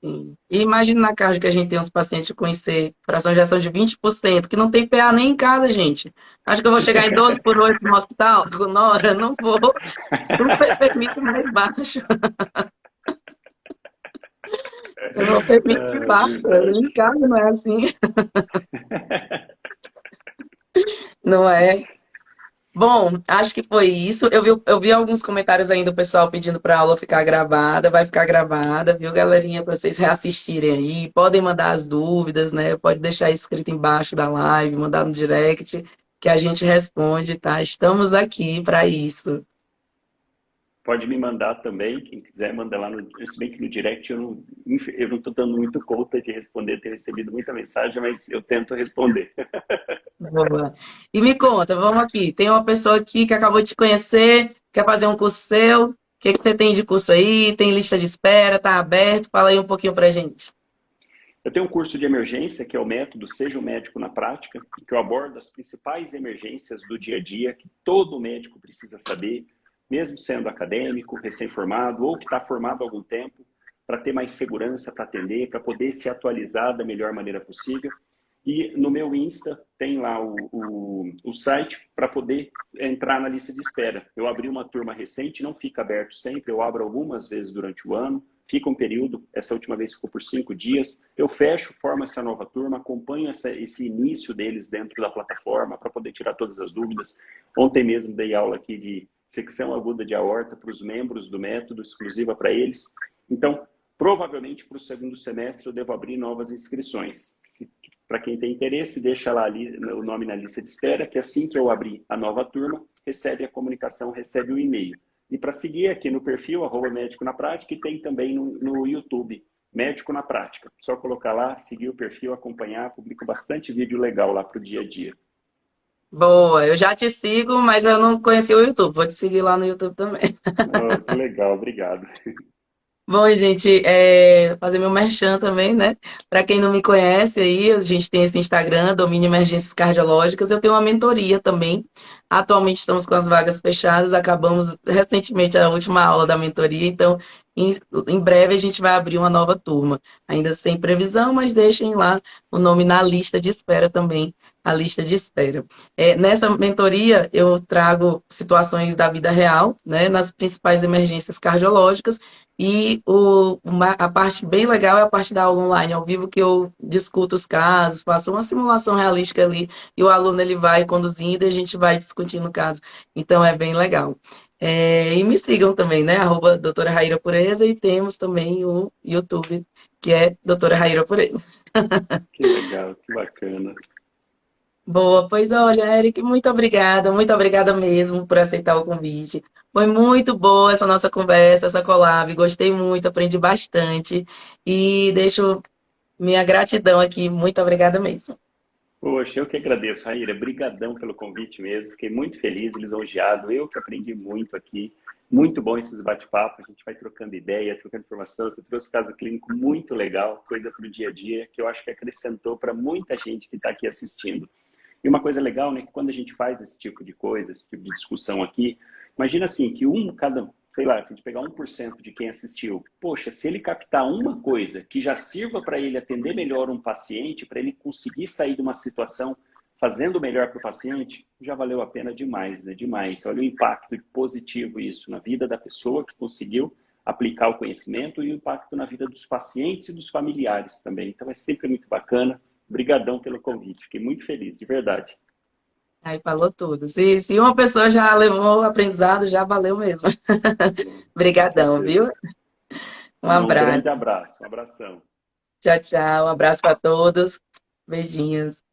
[SPEAKER 1] Sim. E imagina na carga que a gente tem uns pacientes com IC, fração de ação de 20%, que não tem PA nem em casa, gente. Acho que eu vou chegar em 12 por 8 no hospital? Nora, não vou. Super permite mais baixo. Eu vou permitir que
[SPEAKER 2] É
[SPEAKER 1] baixa. Em
[SPEAKER 2] verdade.
[SPEAKER 1] casa não é assim. Não é? Bom, acho que foi isso. Eu vi alguns comentários ainda do pessoal pedindo para a aula ficar gravada. Vai ficar gravada, viu, galerinha? Para vocês reassistirem aí. Podem mandar as dúvidas, né? Pode deixar escrito embaixo da live, mandar no direct, que a gente responde, tá? Estamos aqui para isso.
[SPEAKER 2] Pode me mandar também, quem quiser, manda lá no. Se bem que no direct eu não estou dando muito conta de responder, tenho recebido muita mensagem, mas eu tento responder.
[SPEAKER 1] Boa. E me conta, vamos aqui. Tem uma pessoa aqui que acabou de te conhecer, quer fazer um curso seu. O que que você tem de curso aí? Tem lista de espera? Tá aberto? Fala aí um pouquinho pra gente.
[SPEAKER 2] Eu tenho um curso de emergência, que é o método Seja um Médico na Prática, que eu abordo as principais emergências do dia a dia que todo médico precisa saber, mesmo sendo acadêmico, recém-formado ou que está formado há algum tempo, para ter mais segurança para atender, para poder se atualizar da melhor maneira possível. E no meu Insta tem lá o site para poder entrar na lista de espera. Eu abri uma turma recente, não fica aberto sempre, eu abro algumas vezes durante o ano, fica um período, essa última vez ficou por 5 dias. Eu fecho, formo essa nova turma, acompanho esse início deles dentro da plataforma para poder tirar todas as dúvidas. Ontem mesmo dei aula aqui de secção aguda de aorta para os membros do método, exclusiva para eles. Então, provavelmente para o segundo semestre eu devo abrir novas inscrições. Para quem tem interesse, deixa lá o nome na lista de espera, que assim que eu abrir a nova turma, recebe a comunicação, recebe o e-mail. E para seguir aqui no perfil, @médico na prática, e tem também no YouTube, Médico na Prática. Só colocar lá, seguir o perfil, acompanhar, publico bastante vídeo legal lá para o dia a dia.
[SPEAKER 1] Boa, eu já te sigo, mas eu não conheci o YouTube. Vou te seguir lá no YouTube também.
[SPEAKER 2] Oh, que legal, obrigado.
[SPEAKER 1] Bom, gente, fazer meu merchan também, né? Para quem não me conhece aí, a gente tem esse Instagram, Domínio Emergências Cardiológicas. Eu tenho uma mentoria também. Atualmente estamos com as vagas fechadas, acabamos recentemente a última aula da mentoria, então em breve a gente vai abrir uma nova turma. Ainda sem previsão, mas deixem lá o nome na lista de espera também, a lista de espera. Nessa mentoria eu trago situações da vida real, né, nas principais emergências cardiológicas e a parte bem legal é a parte da aula online, ao vivo, que eu discuto os casos, faço uma simulação realística ali, e o aluno ele vai conduzindo e a gente vai discutindo o caso. Então é bem legal. E me sigam também, né? Doutora Raíra Pureza, e temos também o YouTube, que é Doutora Raíra Pureza.
[SPEAKER 2] Que legal, que bacana.
[SPEAKER 1] Boa, pois olha, Eric, muito obrigada mesmo por aceitar o convite. Foi muito boa essa nossa conversa, essa collab, gostei muito, aprendi bastante e deixo minha gratidão aqui, muito obrigada mesmo.
[SPEAKER 2] Poxa, eu que agradeço, Raíra. Brigadão pelo convite mesmo. Fiquei muito feliz, lisonjeado. Eu que aprendi muito aqui. Muito bom esses bate-papos. A gente vai trocando ideia, trocando informação. Você trouxe caso clínico muito legal, coisa para o dia a dia, que eu acho que acrescentou para muita gente que está aqui assistindo. E uma coisa legal, né, que quando a gente faz esse tipo de coisa, esse tipo de discussão aqui, imagina assim, que sei lá, se a gente pegar 1% de quem assistiu, poxa, se ele captar uma coisa que já sirva para ele atender melhor um paciente, para ele conseguir sair de uma situação fazendo melhor para o paciente, já valeu a pena demais, né? Demais. Olha o impacto positivo isso na vida da pessoa que conseguiu aplicar o conhecimento e o impacto na vida dos pacientes e dos familiares também. Então é sempre muito bacana. Obrigadão pelo convite. Fiquei muito feliz, de verdade.
[SPEAKER 1] Aí falou tudo. Se uma pessoa já levou o aprendizado, já valeu mesmo.
[SPEAKER 2] Com
[SPEAKER 1] Obrigadão,
[SPEAKER 2] certeza.
[SPEAKER 1] viu? Um
[SPEAKER 2] Um
[SPEAKER 1] abraço.
[SPEAKER 2] grande abraço, um abração.
[SPEAKER 1] Tchau, tchau. Um abraço para todos. Beijinhos.